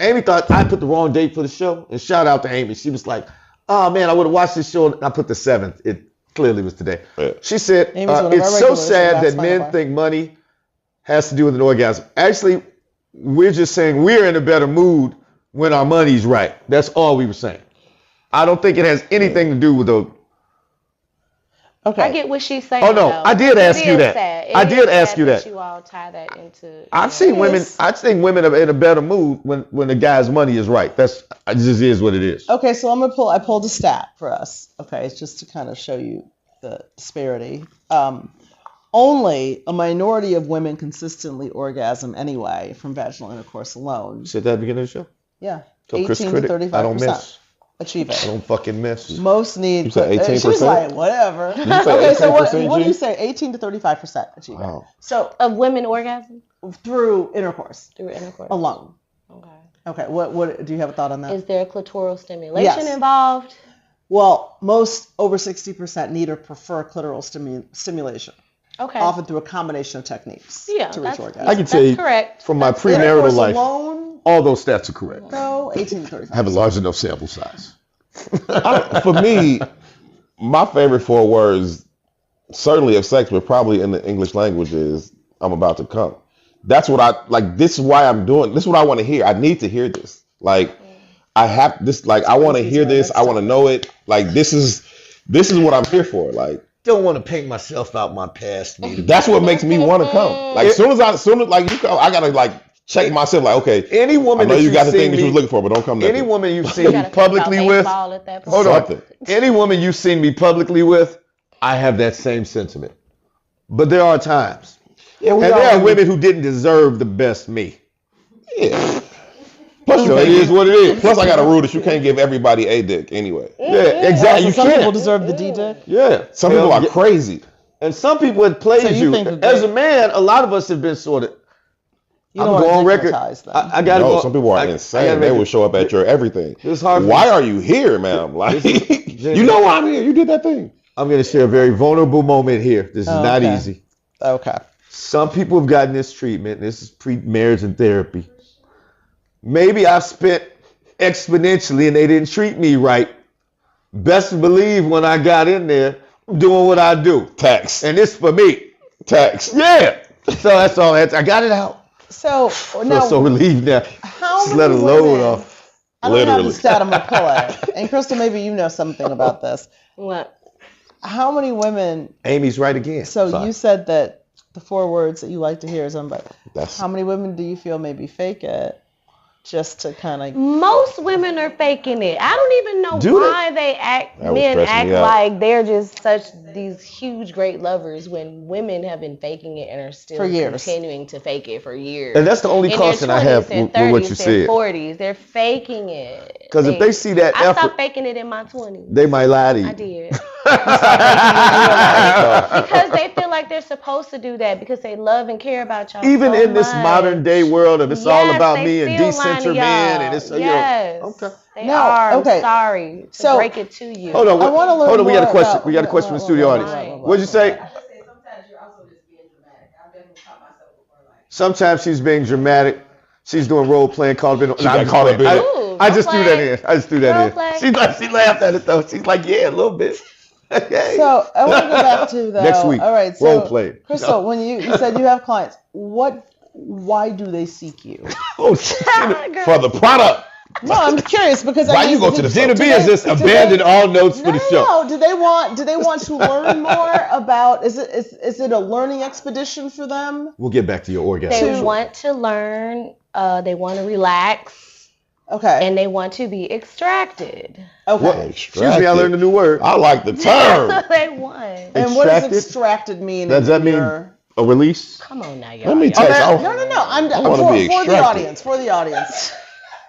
Amy thought I put the wrong date for the show. And shout out to Amy. She was like, oh man, I would have watched this show. I put the 7th. It clearly was today. Yeah. She said, Amy's one of our it's so regulars. sad That's that my men advice. think money has to do with an orgasm. Actually, we're just saying we're in a better mood when our money's right. That's all we were saying. I don't think it has anything to do with the... Okay. I get what she's saying. Oh, no, though. I did ask It you is that. sad. It I is did ask sad you that. You all tie that into. I've seen women. Yes. I've seen women are in a better mood when the guy's money is right. It just is what it is. Okay, so I pulled a stat for us. Okay, it's just to kind of show you the disparity. Only a minority of women consistently orgasm anyway from vaginal intercourse alone. You said that at the beginning of the show. Yeah, So Chris 18 to Critic, 35%. I don't miss. Achieve I it. don't fucking miss. Most need. You said 18%? She was like, whatever. you say Okay, so what 18%, do G? you say? 18 to 35% achieve it. Wow. So Of women orgasm through intercourse through intercourse. alone. Okay. Okay, what do you have a thought on that? Is there clitoral stimulation Yes. involved? Well, most over 60% need or prefer clitoral stimulation, Okay. often through a combination of techniques Yeah, to reach that's- orgasm. I can tell you correct. from my Intercourse premarital life, alone, all those stats are correct. though, 18 to 35. I have a large enough sample size. For me, my favorite 4 words, certainly of sex, but probably in the English language, is "I'm about to come." That's what I like. This is why I'm doing. This is what I want to hear. I need to hear this. Like, I have this. Like, I want to hear this. I want to know it. Like, this is what I'm here for. Like, Don't want to paint myself out my past. that's what makes me want to come. Like, soon as like you come, I gotta like check myself. Like, okay, Any I woman know that you you've got the thing seen that you was me, looking for, but don't come any naked. woman you've You seen me gotta think about publicly with, baseball at that point. hold on. Something. Any woman you've seen me publicly with, I have that same sentiment. But there are times, Yeah, and there are women who didn't deserve the best me. Yeah. Plus, So it is what it is. Plus, I got a rule that you can't give everybody a dick anyway. Yeah, exactly. You Some people can't. deserve the D-dick. Yeah. Some people are Yeah. crazy. And some people it plays So you you. think that As they- a man, a lot of us have been sort of. You I'm don't going on want to record. stigmatize them. I got to No, go. some people are I insane. gotta They make will it- show up at your everything. It's hard for Why me. are you here, ma'am? Like, you know why I'm here. You did that thing. I'm going to share a very vulnerable moment here. This is not Okay. easy. Okay. Some people have gotten this treatment. This is pre-marriage and therapy. Maybe I've spent exponentially and they didn't treat me right. Best believe when I got in there, I'm doing what I do. Tax. And this for me. Tax. Yeah. So that's all. I got it out. So I now, feel so relieved now. how Just many let a load women- off. I don't have Literally. the stat. I'm gonna pull it. And Crystal, maybe you know something about this. What? How many women? Amy's right again. So Sorry. you said that the 4 words that you like to hear is but That's how many women do you feel maybe fake it just to kind of? Most women are faking it. I don't even know Do they? why they act. That was Men stressing act me out. like they're just such these huge, great lovers when women have been faking it and are still For years. continuing to fake it for years. And that's the only in caution their I have 20s, with their what 30s, you their said. 40s, they're faking it. Because if they see that I effort, stopped faking it in my 20s. they might lie to you. I did. Because they feel like they're supposed to do that because they love and care about y'all. Even so in this much. modern day world of it's all Yes, about they me and feel decenter lying to men y'all. and it's Yes. okay. They No, are. okay. Sorry to So- break it to you. Hold on. I wanna learn Hold on. We got a more question. about- We got a question from the studio audience. right. What'd you say? I just say sometimes you're also just being dramatic. I've definitely caught myself before, like, Sometimes she's being dramatic. She's doing role playing. Called it. got caught up in it. Ooh, I just role threw that play. in. I just threw that Role in. play. She laughed at it though. She's like, yeah, a little bit. Okay. So I want to go back to though. Next week, All right. So role play. Crystal, when you said you have clients, why do they seek you? Oh, shit. for the product. No, I'm curious because Why you go to the Gina B do has they- just do abandoned they- all notes for No, the no, show. no. Do they want to learn more about? Is it a learning expedition for them? We'll get back to your orgasm. They want to learn. They want to relax, Okay. and they want to be extracted. Okay. Excuse me, I learned a new word. I like the That's term. what they want. And what does Extracted? extracted mean? Does that mean Your- a release? Come on now, y'all. Let me Y'all- text. No, no, no. I'm I wanna for be the extracted. audience. For the audience.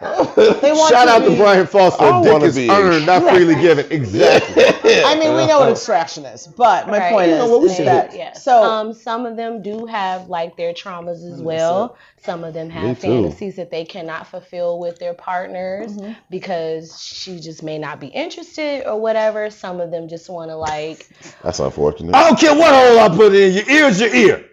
They want Shout to out to be- Brian Foster. I Dick wanna is be earned, not freely given. Exactly. I mean, we know what extraction is, but my Right. point You is, know what we is should that do. Yeah. so Some of them do have like their traumas as well. Some of them Me have too. fantasies that they cannot fulfill with their partners Mm-hmm. because she just may not be interested or whatever. Some of them just want to like, That's unfortunate. I don't care what hole I put in. Your ear's your ear.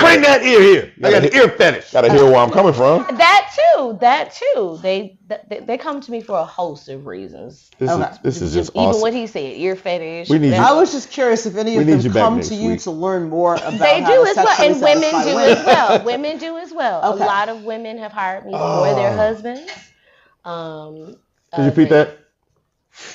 Bring that ear here. I got an ear fetish. Gotta hear where I'm coming from. That too. They come to me for a host of reasons. This is just Even awesome. what he said, ear fetish. We need you- I was just curious if any We of need them you back come next to you week. to learn more about They how do to as well, sexually and women satisfy do women. as well. Women do as well. Okay. A lot of women have hired me for their husbands. Can you repeat that?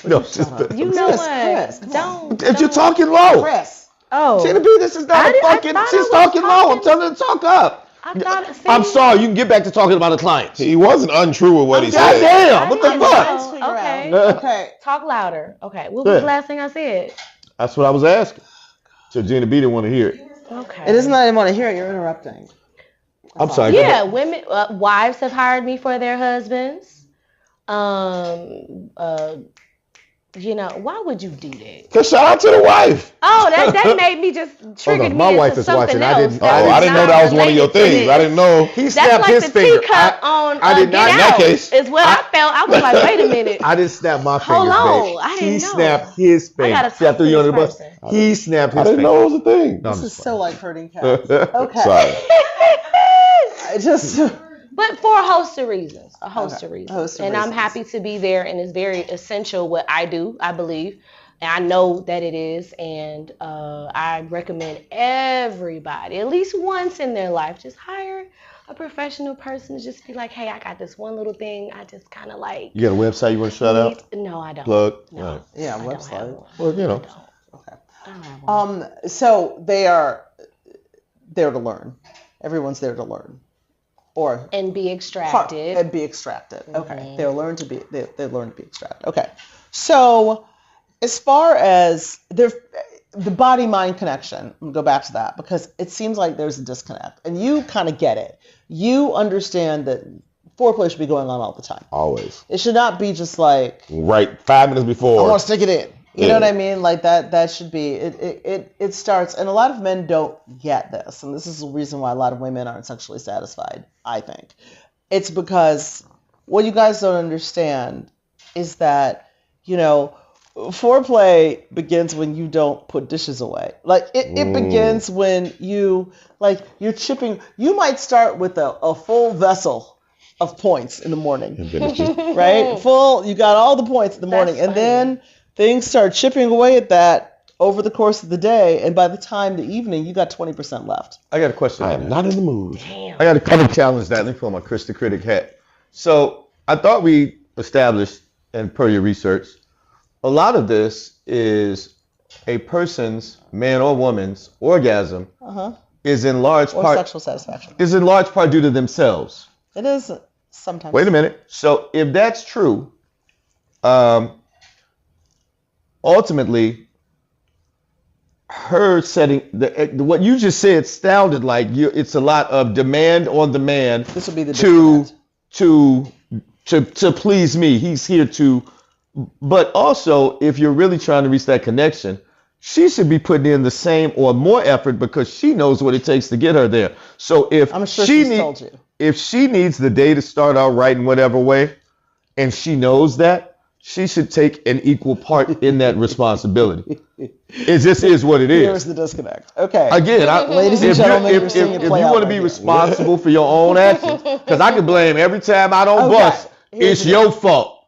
No, just You know Chris, what? Chris, come on. if you're talking low. Chris. Oh, Gina B, this is not I a did- I fucking. thought I She's was talking low. I'm talking- telling her to talk up. I thought. See, I'm sorry. You can get back to talking about the clients. He wasn't untrue with what he said. Goddamn! What the I fuck? didn't know. Okay. Okay. Talk louder. Okay. What was the last thing I said? That's what I was asking. So Gina B didn't want to hear it. Okay. It isn't that I didn't want to hear it. You're interrupting. I'm sorry. go Yeah, ahead. women, wives have hired me for their husbands. Why would you do that? So shout out to the wife. Oh, that made me just triggered My me wife into is something watching. I else. didn't- Oh, I I didn't know that was one of your things. I didn't know. He That's snapped like his the finger. teacup on I did Get not. In that Out case. is what I felt. I was like, wait a minute. I didn't snap my fingers, Hold babe. on, I didn't He know. snapped his I finger. gotta See, I talk threw to you under this the bus. person. He snapped I his didn't finger. know it was a thing. No, I'm This is just so like hurting cats. Okay. Sorry. I just. But for a host of reasons, A host of and reasons. I'm happy to be there, and it's very essential what I do, I believe, and I know that it is, and I recommend everybody, at least once in their life, just hire a professional person to just be like, hey, I got this one little thing, I just kind of like. You got a website you want to shout out? No, I don't. Plug. No, All right. Yeah, I don't have website. one. Well, you know. Okay. I don't have one. So they are there to learn. Everyone's there to learn, or And be extracted. and be extracted. Okay, they learn to be extracted. Okay, so as far as the body-mind connection, I'm gonna go back to that because it seems like there's a disconnect, and you kind of get it. You understand that foreplay should be going on all the time. Always. It should not be just like Right 5 minutes I before. want to stick it in. You Yeah. know what I mean? Like that should be it starts, and a lot of men don't get this, and this is the reason why a lot of women aren't sexually satisfied, I think. It's because what you guys don't understand is that, foreplay begins when you don't put dishes away. Like it begins when you're chipping. You might start with a full vessel of points in the morning, right? Full, you got all the points in the morning, That's and funny. then things start chipping away at that over the course of the day, and by the time the evening, you got 20% left. I got a question. I am not in the mood. I got to kind of challenge that. Let me put on my Chris the Critic hat. So I thought we established, and per your research, a lot of this is a person's, man or woman's, orgasm is in large Or part sexual satisfaction. due to themselves. It is sometimes. Wait a minute. So if that's true, ultimately, her setting what you just said sounded like it's a lot of demand on the man This would be the to disconnect. to please me. He's here to, but also if you're really trying to reach that connection, she should be putting in the same or more effort because she knows what it takes to get her there. So if I'm sure she she's told you. if she needs the day to start out right in whatever way, and she knows that, she should take an equal part in that responsibility. It just is what it Here's is. the disconnect. Okay. Again, Ladies and if gentlemen, you you're seeing it play want out to right be here. responsible for your own actions, because I can blame every time I don't Okay. bust, Here's it's the your fault.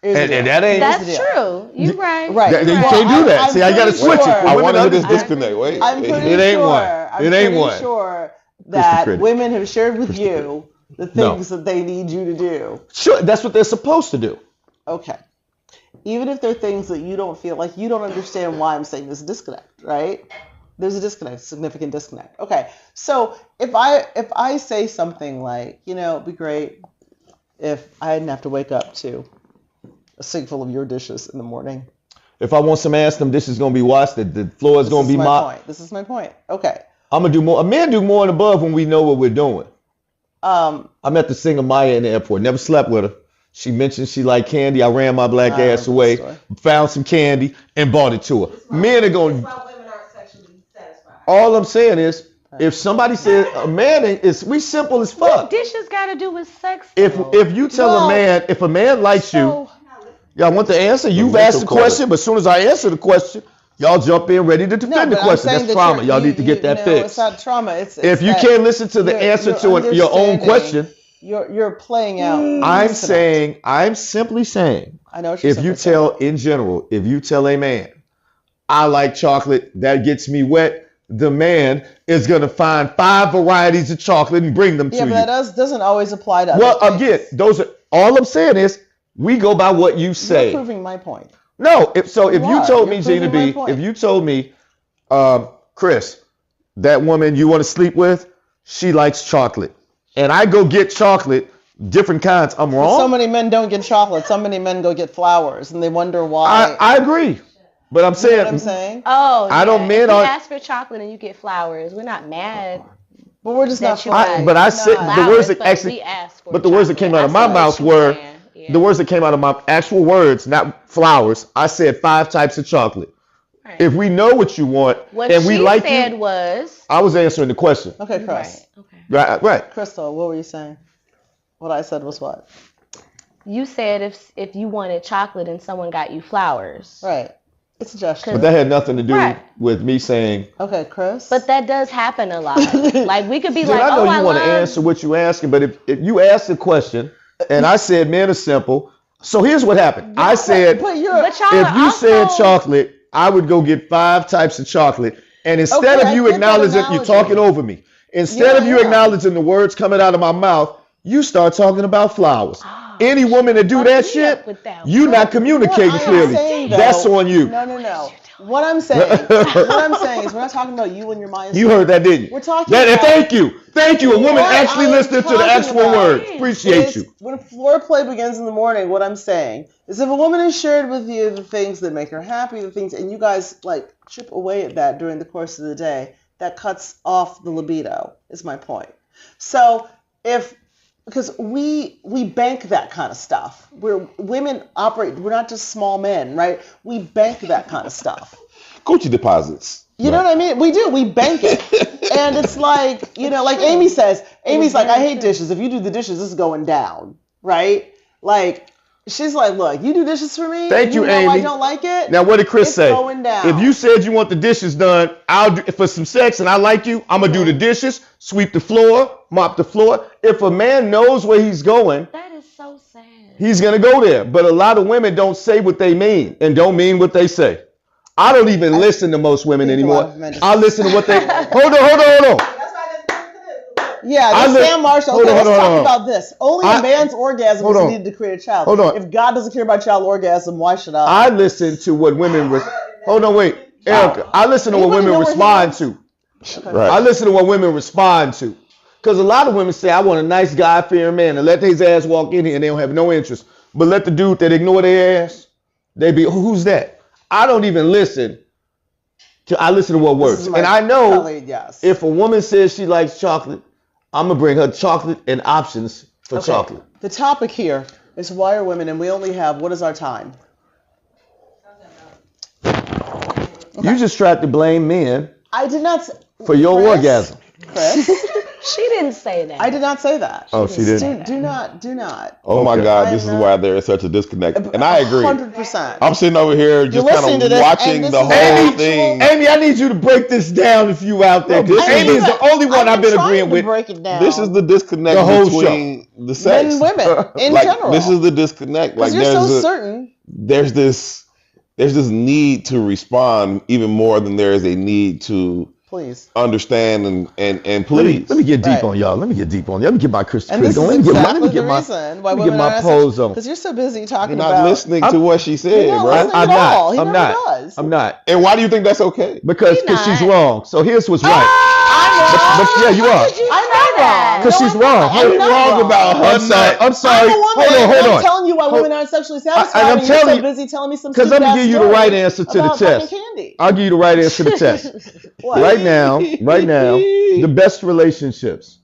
Here's the And deal. that ain't. That's the deal. true. You're right. Right. You Well, can't do that. I'm See, I got to pretty switch it. sure- For I women want to to hear this understand. disconnect. Wait. I'm pretty It ain't sure. one. I'm It ain't pretty one. sure that Critic. women have shared with you the things that they need you to do. Sure, that's what they're supposed to do. Okay. Even if they're things that you don't feel like, you don't understand why I'm saying there's a disconnect, right? There's a disconnect, significant disconnect. Okay. So if I say something like, it'd be great if I didn't have to wake up to a sink full of your dishes in the morning. If I want some ass, them dishes gonna be washed. The floor is gonna be mopped. This is my point. Okay. I'm gonna do more. A man do more and above when we know what we're doing. I met the singer Maya in the airport. Never slept with her. She mentioned she liked candy. I ran my black I ass remember away, the story. found some candy, and bought it to her. Men are going. That's why women aren't sexually satisfied. All I'm saying is, if somebody says a man is, we simple as What fuck. dishes got to do with sex? If though? you tell Well, a man, if a man likes you, So, I want the answer. You've mental asked the quarter. question, but as soon as I answer the question, Y'all jump in ready to No, defend the but I'm question. saying That's that trauma. you're- Y'all you- need to get you- that no, fixed. It's not trauma. It's If you that can't listen to the you're- answer you're to your own understanding- question, You're playing out. I'm simply saying, I know what you're if you simply tell, in general, if you tell a man, I like chocolate, that gets me wet, the man is going to find 5 varieties of chocolate and bring them saying. to Yeah, you. but that doesn't always apply to Well, other again, things. those are, all I'm saying is, we go by what you say. You're proving my point. No, if You you are. told You're me, Gina proving my B, point. if you told me, Chris, that woman you want to sleep with, she likes chocolate, and I go get chocolate, different kinds, I'm But wrong? so many men don't get chocolate. So many men go get flowers, and they wonder why. I agree, but I'm You know saying, what I'm saying? Oh, I don't yeah. mean if you on- ask for chocolate and you get flowers, we're not mad. But we're just That not you fighting. like but I We're said not. the words that but actually, we asked for but the words that came out of my chocolate. I mouth see what were, you're saying. Yeah. the words that came out of my actual words, not flowers. I said 5 types of chocolate. Right. If we know what you want What and we she like said you, was I was answering the question. Okay, Chris. right. Okay. Right. Crystal, what were you saying? What I said was what? You said if you wanted chocolate and someone got you flowers. Right. It's a gesture. But that had nothing to do Right. with me saying, Okay, Chris. But that does happen a lot. Like we could be dude, like, I know oh, you want to love... answer what you asking, but if you asked the question and I said men are simple, so here's what happened. I said, but you're. But y'all if are you said also- chocolate, I would go get 5 types of chocolate. And instead Okay, of you I get that acknowledging, you're analogy. talking over me. Instead of you Yeah. acknowledging the words coming out of my mouth, you start talking about flowers. Any woman that do fuck that me shit, up with that you one. not communicating What I am clearly. saying, though- That's on you. No. What I'm saying is we're not talking about you and your mindset. You heard that, didn't you? We're talking that, about- Thank you. A woman What actually I am listening to the talking actual about words. Appreciate is you. When foreplay begins in the morning, what I'm saying is if a woman has shared with you the things that make her happy, the things, and you guys like chip away at that during the course of the day, that cuts off the libido, is my point. So because we bank that kind of stuff. Women operate, we're not just small men, right? We bank that kind of stuff. Gucci deposits. You know what I mean? We do. We bank it. And it's like, like Amy says, Amy's like, I hate dishes. If you do the dishes, this is going down, right? Like, she's like, look, you do dishes for me? Thank you, know Amy. I don't like it? Now, what did Chris It's say? going down. If you said you want the dishes done, I'll do for some sex and I like you, I'm gonna do the dishes, sweep the floor, mop the floor. If a man knows where he's going, That is so sad. he's gonna go there. But a lot of women don't say what they mean and don't mean what they say. I don't even listen to most women think a lot anymore. of men just- I listen to what they. Hold on. That's why this. Yeah, I this li- Sam Marshall. hold Okay, on, let's hold on, talk hold on. about this. Only I- a man's orgasm hold is on. needed to create a child. Hold on. If God doesn't care about child orgasm, why should I? I listen to what women. Hold on, wait, Erica. I listen to what Anybody women know where he respond was? to. Right. I listen to what women respond to. Because a lot of women say, I want a nice God-fearing man and let his ass walk in here and they don't have no interest. But let the dude that ignore their ass, they be, who's that? I don't even listen. I listen to what This works. is my And I know colleague, yes. if a woman says she likes chocolate, I'm going to bring her chocolate and options for Okay. chocolate. The topic here is why are women, and we only have, what is our time? You just tried to blame men I did not say, for your Chris? orgasm. Chris, She didn't say that. I did not say that. Oh, she didn't. Do not. Oh my Okay. God, this is I'm why there is such a disconnect. And I agree. 100%. I'm sitting over here just listening kind to of this, watching and this the is whole actual- thing. Amy, I need you to break this down if you out there. Because No, Amy is the only one I've been agreeing with. Break it down. This is the disconnect The whole between the men sex. and women in like, general. This is the disconnect. Like because you're so there's certain. there's this need to respond even more than there is a need to Please. understand and Let please. me get deep Right. on y'all. Let me get deep on y'all. Let me get my Kristen And this Critic on. is Let me exactly get the my, reason why let me women get my pose on. Because you're so busy talking You're not about. listening to what she said, You're not bro. listening. I'm at not. all. He I'm never not. does. I'm not. And why do you think that's okay? Because He she's not. wrong. So here's what's right. I But yeah, you are. Did you I'm say not that? wrong. Because No, she's I'm wrong. not. Hold I'm on. not wrong wrong. about her. I'm sorry. I'm sorry. I'm a woman. Hold on. and Hold I'm on. telling you why women aren't sexually satisfied. and I'm and you're telling so you- busy telling me some Because I'm stupid gonna give you the right answer to the about fucking test. candy. I'll give you the right answer to the test. What? Right now, the best relationships.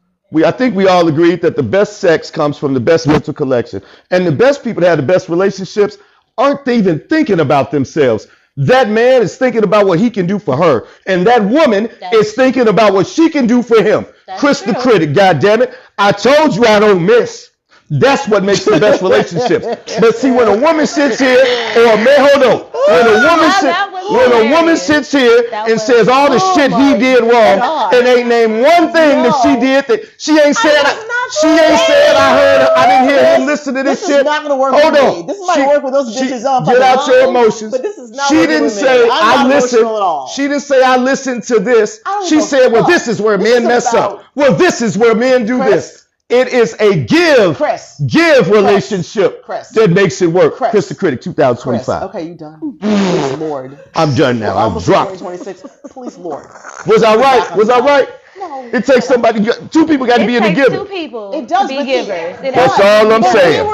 I think we all agreed that the best sex comes from the best mental collection. And the best people that have the best relationships aren't even thinking about themselves. That man is thinking about what he can do for her. And that woman is thinking about what she can do for him. That's Chris the true. Critic, goddammit. I told you I don't miss. That's what makes the best relationships. But see, when a woman sits here, or a man, hold on, when a woman sits here and says all the shit he did wrong, and ain't named one thing that she did that she ain't said. I didn't hear him listen to this shit. This is not gonna work Hold with on. me. This is not work with those bitches on. Get out your emotions. But this is not She working didn't with me. say I'm I not listened. emotional at all. She didn't say I listened to this. I don't She give a said, well, fuck. this is where This men is mess about- up. Well, this is where men do Kris. this. It is a give relationship Kris. that makes it work. Kris. Chris the Critic, Kris, 2025. okay, you done? Please, Lord. I'm done now. I'm Almost dropped. 2026. Please, Lord. Was I right? Was I right? No. It takes somebody. Two people got to be in the It takes giver. two people It does to be but givers. It That's does. all I'm But saying.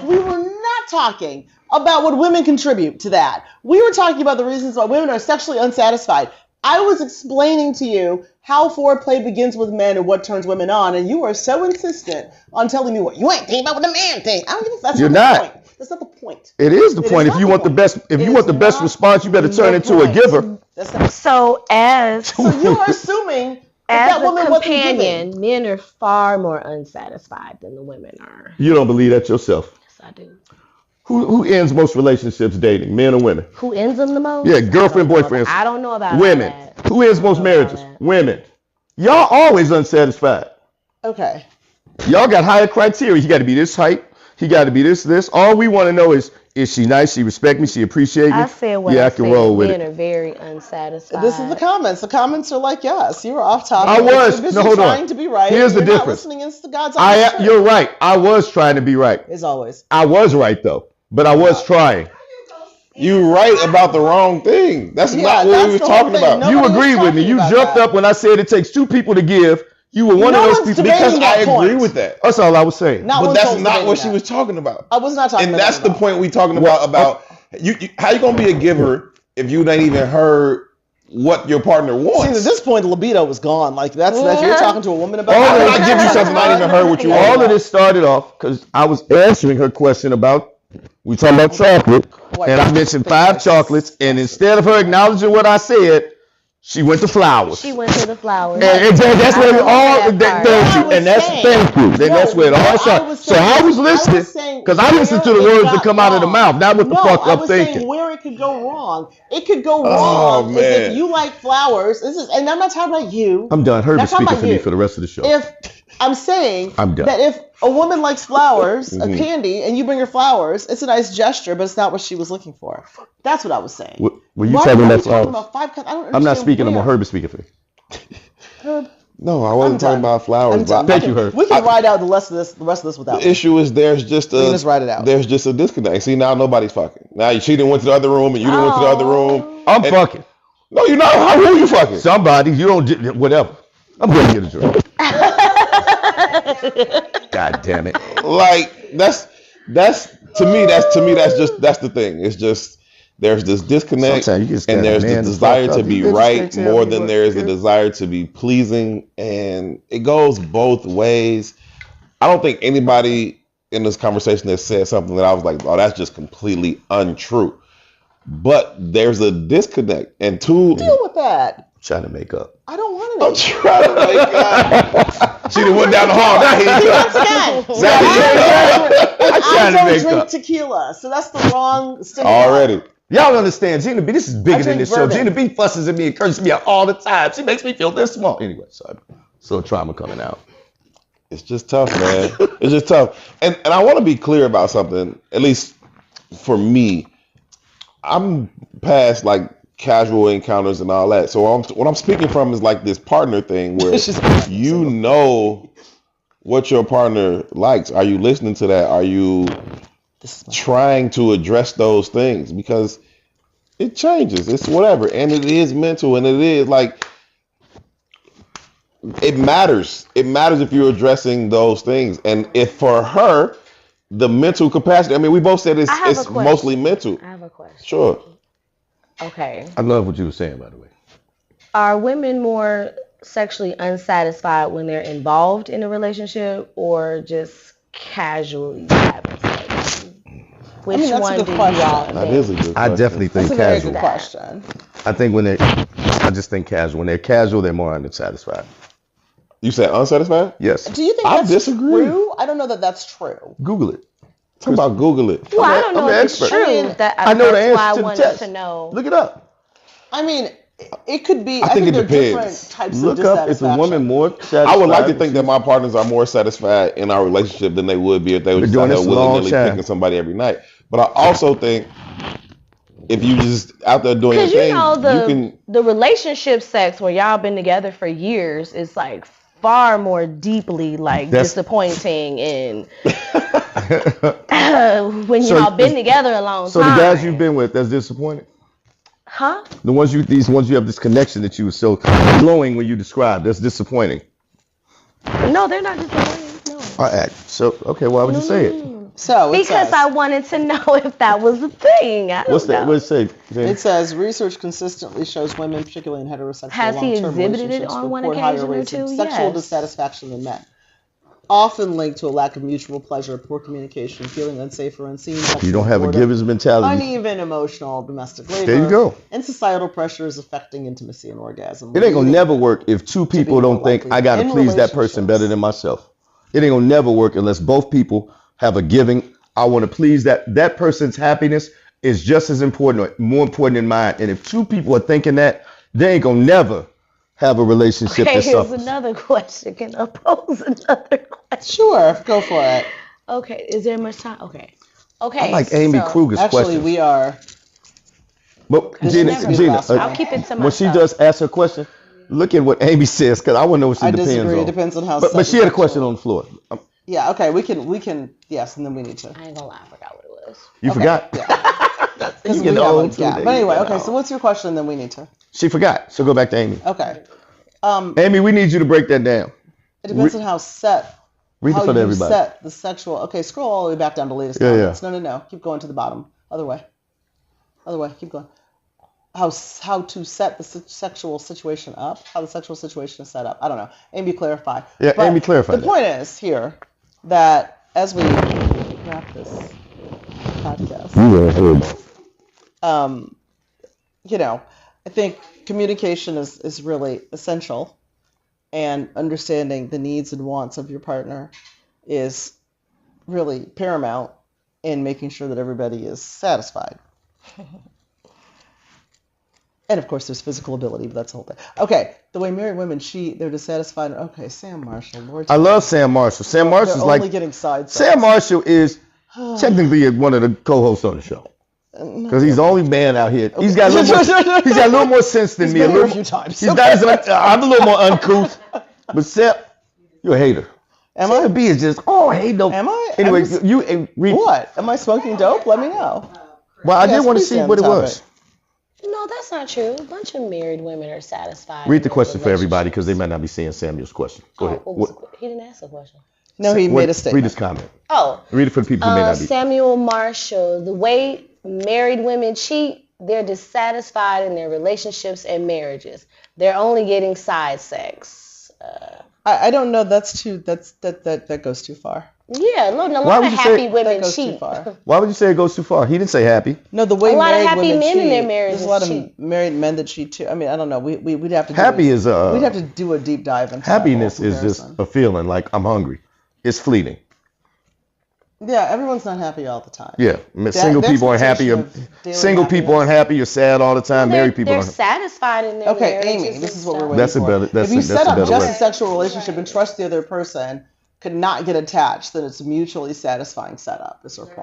we were not talking about what women contribute to that. We were talking about the reasons why women are sexually unsatisfied. I was explaining to you how foreplay begins with men and what turns women on, and you are so insistent on telling me what you ain't thinking about what the man thinks. I don't give a that's You're not. not. The point. That's not the point. It is the It point. is If not you the want the point. best, if It you is want the best not response, you better turn the into a point. giver. That's not. So as So you are assuming that as woman a wasn't giving. companion, men are far more unsatisfied than the women are. You don't believe that yourself. Yes, I do. Who ends most relationships dating, men or women? Who ends them the most? Yeah, girlfriend, boyfriends. I don't know about Women. all that. Who ends most marriages? that. Women. Y'all always unsatisfied. Okay. Y'all got higher criteria. He got to be this height. He got to be this. All we want to know is she nice? She respect me? She appreciate me? I said what yeah, I I can said. roll with Men it. are very unsatisfied. This is the comments. The comments are like, yes, you were off topic. I was. You're busy No, hold on. trying to be right. Here's the You're not difference. listening into God's honest truth. You're right. I was trying to be right. As always. I was right though, but I was trying. You right about the wrong thing. That's Yeah, not what that's we were the whole talking thing. about. No. You Nobody was agreed with me. talking You about jumped that. up when I said it takes two people to give. You were one No of those one's people. debating Because that I point. agree with that. That's all I was saying. Not But one that's soul's not debating what she that. was talking about. I was not talking And about that's that the at all. point we talking about. You how you gonna be a giver if you ain't even heard what your partner See, wants? at this point, the libido was gone. Like that's you're talking to a woman about. How All can of I give you something I ain't even heard what you All want? of this started off because I was answering her question about we talking about chocolate, and I mentioned 5 chocolates, and instead of her acknowledging what I said, she went to flowers. She went to the flowers. And that's where it all. I remember that part. Thank you, What I and that's was saying- thank you. Then No, that's where it all what I started. was So saying I was is- listening because I listened to the where it words that got come out of the wrong. mouth, not what the fuck I I'm was saying thinking. where it could go wrong. It could go Oh, wrong is man. if you like flowers. And I'm not talking about you. I'm done. Herbie Now, talk speaking about for me you. for the rest of the show. If I'm saying I'm done. that if a woman likes flowers, Mm-hmm. a candy, and you bring her flowers, it's a nice gesture, but it's not what she was looking for. That's what I was saying. Were you Why talking are about you flowers? about 5 cups? I don't I'm not understand speaking. I'm where. on Herbie speaking for me. Herb, No, I wasn't I'm talking done. about flowers. I'm done. Thank you, Herb. We can ride out the rest of this without The me. issue is there's just We can just ride it out. there's just a disconnect. See, now nobody's fucking. Now she didn't went to the other room and you didn't went to the other room. I'm And- fucking No, you're not. Who are you fucking? somebody. You don't. Whatever. I'm going to get a drink. God damn it. Like that's to me that's the thing. It's just there's this disconnect Sometimes you just and gotta there's man the the desire fuck to up. be You just right can't tell more me than what there is a good. desire to be pleasing, and it goes both ways. I don't think anybody in this conversation has said something that I was like, oh, that's just completely untrue. But there's a disconnect, and two, Deal with that. Trying to make up. I don't want I'm it. trying to make up. She done went down the hall. Now he See, comes. once again, Now I trying to don't make drink up. tequila, so that's the wrong stimuli. Already. Y'all understand, Gina B, this is bigger I than drink this show. bourbon. Gina B fusses at me and curses me out all the time. She makes me feel this small. Anyway, sorry. So trauma coming out. It's just tough, man. It's just tough. And I want to be clear about something, at least for me. I'm past like casual encounters and all that. So what I'm speaking from is like this partner thing where you know what your partner likes. Are you listening to that? Are you trying to address those things? Because it changes. It's whatever. And it is mental, and it is like it matters. It matters if you're addressing those things. And if for her, the mental capacity, I mean, we both said I have a it's question. mostly mental. I have a question. Sure. Okay. I love what you were saying, by the way. Are women more sexually unsatisfied when they're involved in a relationship or just casually having sex? Which that's a one good do you question. all That think? is a good I question. definitely That's think a very casual. good question. I think I just think casual. When they're casual, they're more unsatisfied. You said unsatisfied? Yes. Do you think I that's disagree. true? I don't know that that's true. Google it. Talk about Google it. Well, I don't know I'm an if it's expert. true. I know the That's why I answer to the wanted test. to know. Look it up. I mean, it could be. I I think think it there are depends. different types Look of up, is a woman dissatisfaction. more satisfied? I would like to if think that she's- my partners are more satisfied in our relationship than they would be if they were Been just doing out this here a long willy-nilly time. picking somebody every night. But I also think if you just out there doing your Because you thing, know you can. the relationship sex where y'all been together for years is like far more deeply like That's- disappointing and when So y'all been is- together a long So time. the guys you've been with, that's disappointing. Huh? These ones you have this connection that you were so glowing when you described. That's disappointing. No, they're not disappointing. No. All right. So okay, why would you say it? So it Because says, I wanted to know if that was a thing. I don't What's that? know. What's it say? Jamie? it says research consistently shows women, particularly in heterosexual Has he long-term exhibited it relationships, on one report higher occasion or rates of two? sexual Yes. dissatisfaction than men. Often linked to a lack of mutual pleasure, poor communication, feeling unsafe or unseen. You don't have a boredom, giver's mentality. uneven emotional domestic labor. There you go. And societal pressures affecting intimacy and orgasm. It ain't gonna leading- never work if two people more don't think likely I gotta in please that person better relationships. than myself. It ain't gonna never work unless both people have a giving. I want to please that person's happiness is just as important or more important than mine. And if two people are thinking that, they ain't gonna never have a relationship Okay, that here's suffers. another question. Can I pose another question? Sure, go for it. Okay, is there much time? Okay. Okay. I like Amy so- Kruger's Actually, question. we are. But This Gina, needs to be the Gina, last one. I'll keep it to when she myself. does ask her question, look at what Amy says because I want to know what she I depends disagree. on. It depends on how. But she had a sexual- question on the floor. Yeah. Okay. We can. Yes, and then we need to. I ain't gonna lie, I forgot what it was. You Okay, forgot? Because You we get have old a too, gap. baby. But anyway, You okay. get So old. what's your question? Then we need to. She forgot. So go back to Amy. Okay. Amy, we need you to break that down. It depends on how set. Read it How for you everybody. set the sexual. Okay. Scroll all the way back down to latest Yeah, comments. yeah. No. Keep going to the bottom. Other way. Other way. Keep going. How to set the sexual situation up? How the sexual situation is set up? I don't know. Amy, clarify. Yeah, But Amy, clarify The that. point is here that as we wrap this podcast, I think communication is really essential, and understanding the needs and wants of your partner is really paramount in making sure that everybody is satisfied. And of course, there's physical ability, but that's the whole thing. Okay, the way married women cheat, they're dissatisfied. Okay, Sam Marshall, Lord. I love Sam Marshall. Sam Marshall's They're like only getting side Sam Marshall is technically one of the co-hosts on the show because he's the only man out here. He's got a little more sense than He's me. been here a little, few times. He's not as I'm a little more uncouth, but Sam, you're a hater. Am Sam I? B is just hate no. Am I? Anyway, I'm just- you read. What? Am I smoking dope? Let me know. Well, I Yes, did want to please see stay on what it the was. topic. No, that's not true. A bunch of married women are satisfied. Read in the their question for everybody because they relationships. might not be seeing Samuel's question. Go ahead. Oh, he didn't ask a question. No, he made a Read statement. his comment. Oh, Read it for the people who may not be. Samuel Marshall. The way married women cheat, they're dissatisfied in their relationships and marriages. They're only getting side sex. I don't know. That goes too far. Yeah, look, a Why lot would of you happy say- women That goes too cheat. far. Why would you say it goes too far? He didn't say happy. No, the way A lot of married happy women men in cheat. their marriages There's a lot cheat. of married men that cheat too. I mean, I don't know. We'd have to. Happy do is We'd have to do a deep dive into happiness that whole is just comparison. a feeling like I'm hungry. It's fleeting. Yeah, everyone's not happy all the time. Yeah, single the people aren't happy. expectation of daily Single people aren't happy. You're sad all the time. Married people They're aren't. satisfied in their Okay, marriages. Amy, this and is what we're stuff. waiting That's a for. better- that's if you a- set that's a up better just way. a sexual relationship and trust the other person could not get attached, then it's a mutually satisfying setup. Is her point.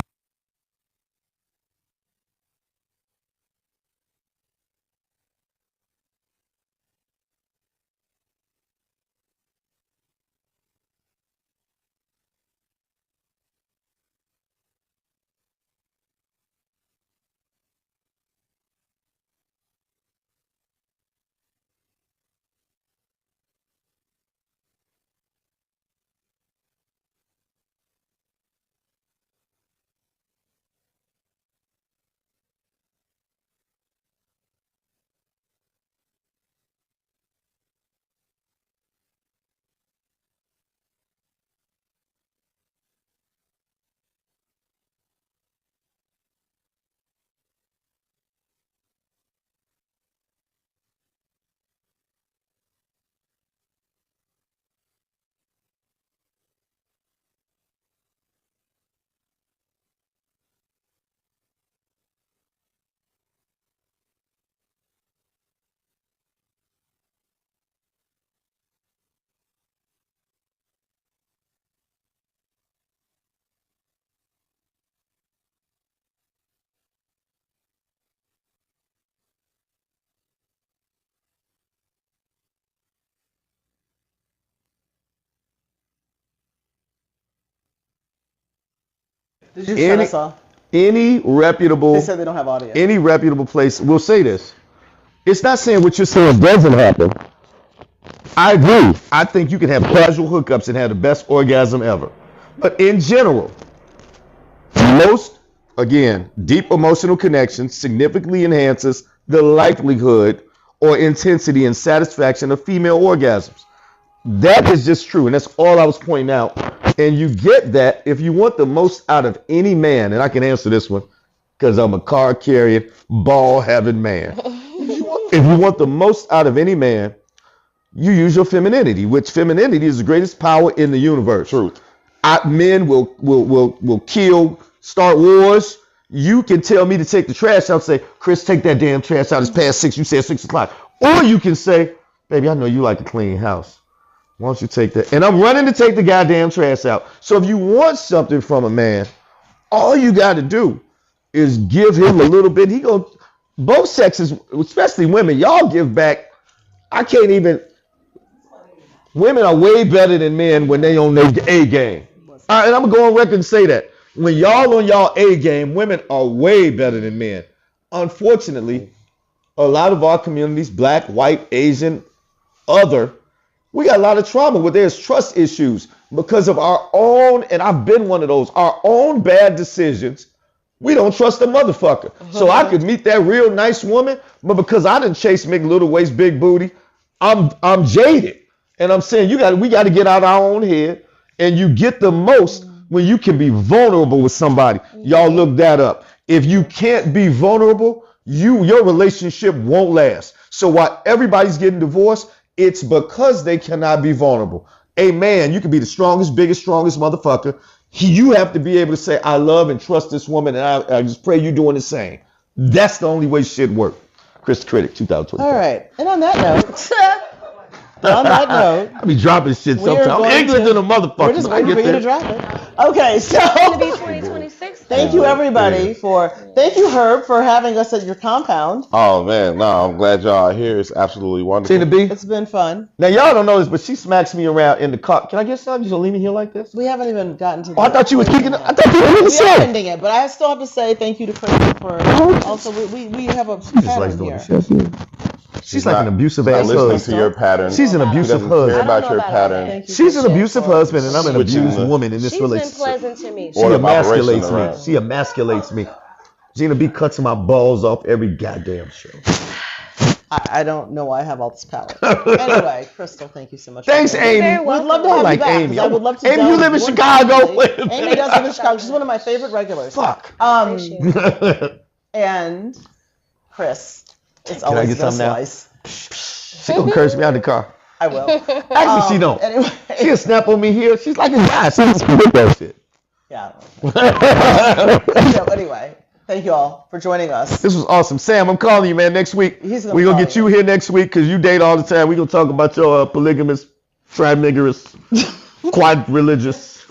Did you shut us off? Any reputable, They said they don't have audio. any reputable place will say this. It's not saying what you're saying doesn't happen. I agree. I think you can have casual hookups and have the best orgasm ever. But in general, most, again, deep emotional connection significantly enhances the likelihood or intensity and satisfaction of female orgasms. That is just true, and that's all I was pointing out. And you get that if you want the most out of any man, and I can answer this one because I'm a card-carrying, ball-having man. If you want the most out of any man, you use your femininity, which femininity is the greatest power in the universe. Truth. Men will kill, start wars. You can tell me to take the trash out, say, Kris, take that damn trash out. It's past 6. You said 6 o'clock. Or you can say, baby, I know you like a clean house. Why don't you take that? And I'm running to take the goddamn trash out. So if you want something from a man, all you got to do is give him a little bit. Both sexes, especially women, y'all give back. I can't even. Women are way better than men when they on their A game. All right, and I'm gonna go on record and say that. When y'all on y'all A game, women are way better than men. Unfortunately, a lot of our communities, black, white, Asian, other, we got a lot of trauma where there's trust issues because of our own, and I've been one of those, our own bad decisions. We don't trust a motherfucker. So I could meet that real nice woman, but because I didn't chase Mick Little Waist, big booty, I'm jaded. And I'm saying we got to get out our own head, and you get the most when you can be vulnerable with somebody. Y'all look that up. If you can't be vulnerable, your relationship won't last. So while everybody's getting divorced, it's because they cannot be vulnerable. A man, you can be the strongest, biggest, strongest motherfucker. You have to be able to say, I love and trust this woman, and I just pray you're doing the same. That's the only way shit works. Kris the Critic, 2024. All right. And on that note, I be dropping shit sometimes. I'm ignorant to the motherfucker. We're just waiting for you to drop it. Okay, so It's going to be 2026. thank you everybody thank you Herb for having us at your compound. Oh man, no, I'm glad y'all are here. It's absolutely wonderful. Tina B. It's been fun. Now y'all don't know this, but she smacks me around in the car. Can I get something? You gonna leave me here like this? We haven't even gotten to. Oh, I thought you was kicking. I thought you were in the We are show. ending it, but I still have to say thank you to Kris for. Also, we have a She just likes pattern doing here. the show. She's like not- an abusive Not ass listening husband. to your pattern. She's an She abusive doesn't care husband. about your about pattern. that. Thank you She's for an sharing. abusive husband, and I'm an Switching abused the- woman in this She's been relationship. pleasant to me. Or She the operation emasculates around. me. She emasculates me. Gina B cuts my balls off every goddamn show. I don't know why I have all this power. Anyway, Crystal, thank you so much. Thanks, for being here. Amy. We'd love to have I like you back. 'Cause Amy. I would love to. Amy, you delve live in more Chicago. deeply. Amy does live in Chicago. She's one of my favorite regulars. Fuck. And Kris, it's I always get been a something now? slice. She gonna curse me out the car. I will. Actually, she don't. Anyway, She'll snap on me here. She's like a guy. She's with that shit. yeah. So anyway, thank you all for joining us. This was awesome. Sam, I'm calling you, man, next week. He's gonna We're going to call get you here next week because you date all the time. We're going to talk about your polygamous, trimigorous, quadreligious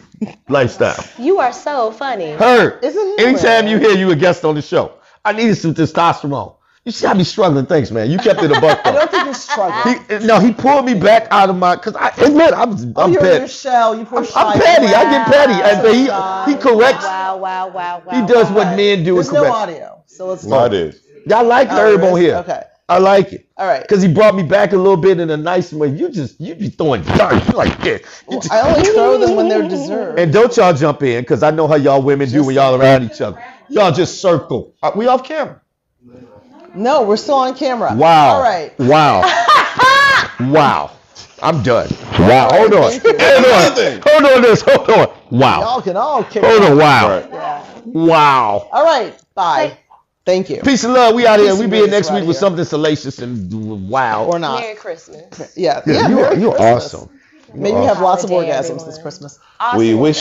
lifestyle. You are so funny. Heard. Isn't he Anytime you hilarious? hear you a guest on the show, I needed some testosterone. You see, I be struggling. Thanks, man. You kept it a buck. I don't think you're struggling. He pulled me back out of my, because I admit, I'm You're in your petty. shell. You poor shy. I'm petty. I get petty. Wow. And he corrects. Wow. He does what men do. There's and no corrects. audio, so let's No, it is. Y'all like Herb on here. Okay. I like it. All right. Because he brought me back a little bit in a nice way. You be throwing darts. You like this. You just- I only throw them when they're deserved. and don't y'all jump in, because I know how y'all women do when y'all around each other. Y'all just circle. We off camera. No, we're still on camera. Wow. All right. Wow. Wow. I'm done. Wow. Hold on. Thank you. Hold on this. Hold on. Wow. Y'all can all kick Hold it. on. Wow. Right. Yeah. Wow. All right. Bye. Thank you. Peace and love. We out here. Peace We and be here grace, next we're week outta with here. something salacious and wow. Or not. Merry Christmas. Yeah. Yeah, Merry you're Christmas. awesome. Maybe you have lots of Holiday, orgasms everyone. this Christmas. Awesome. We wish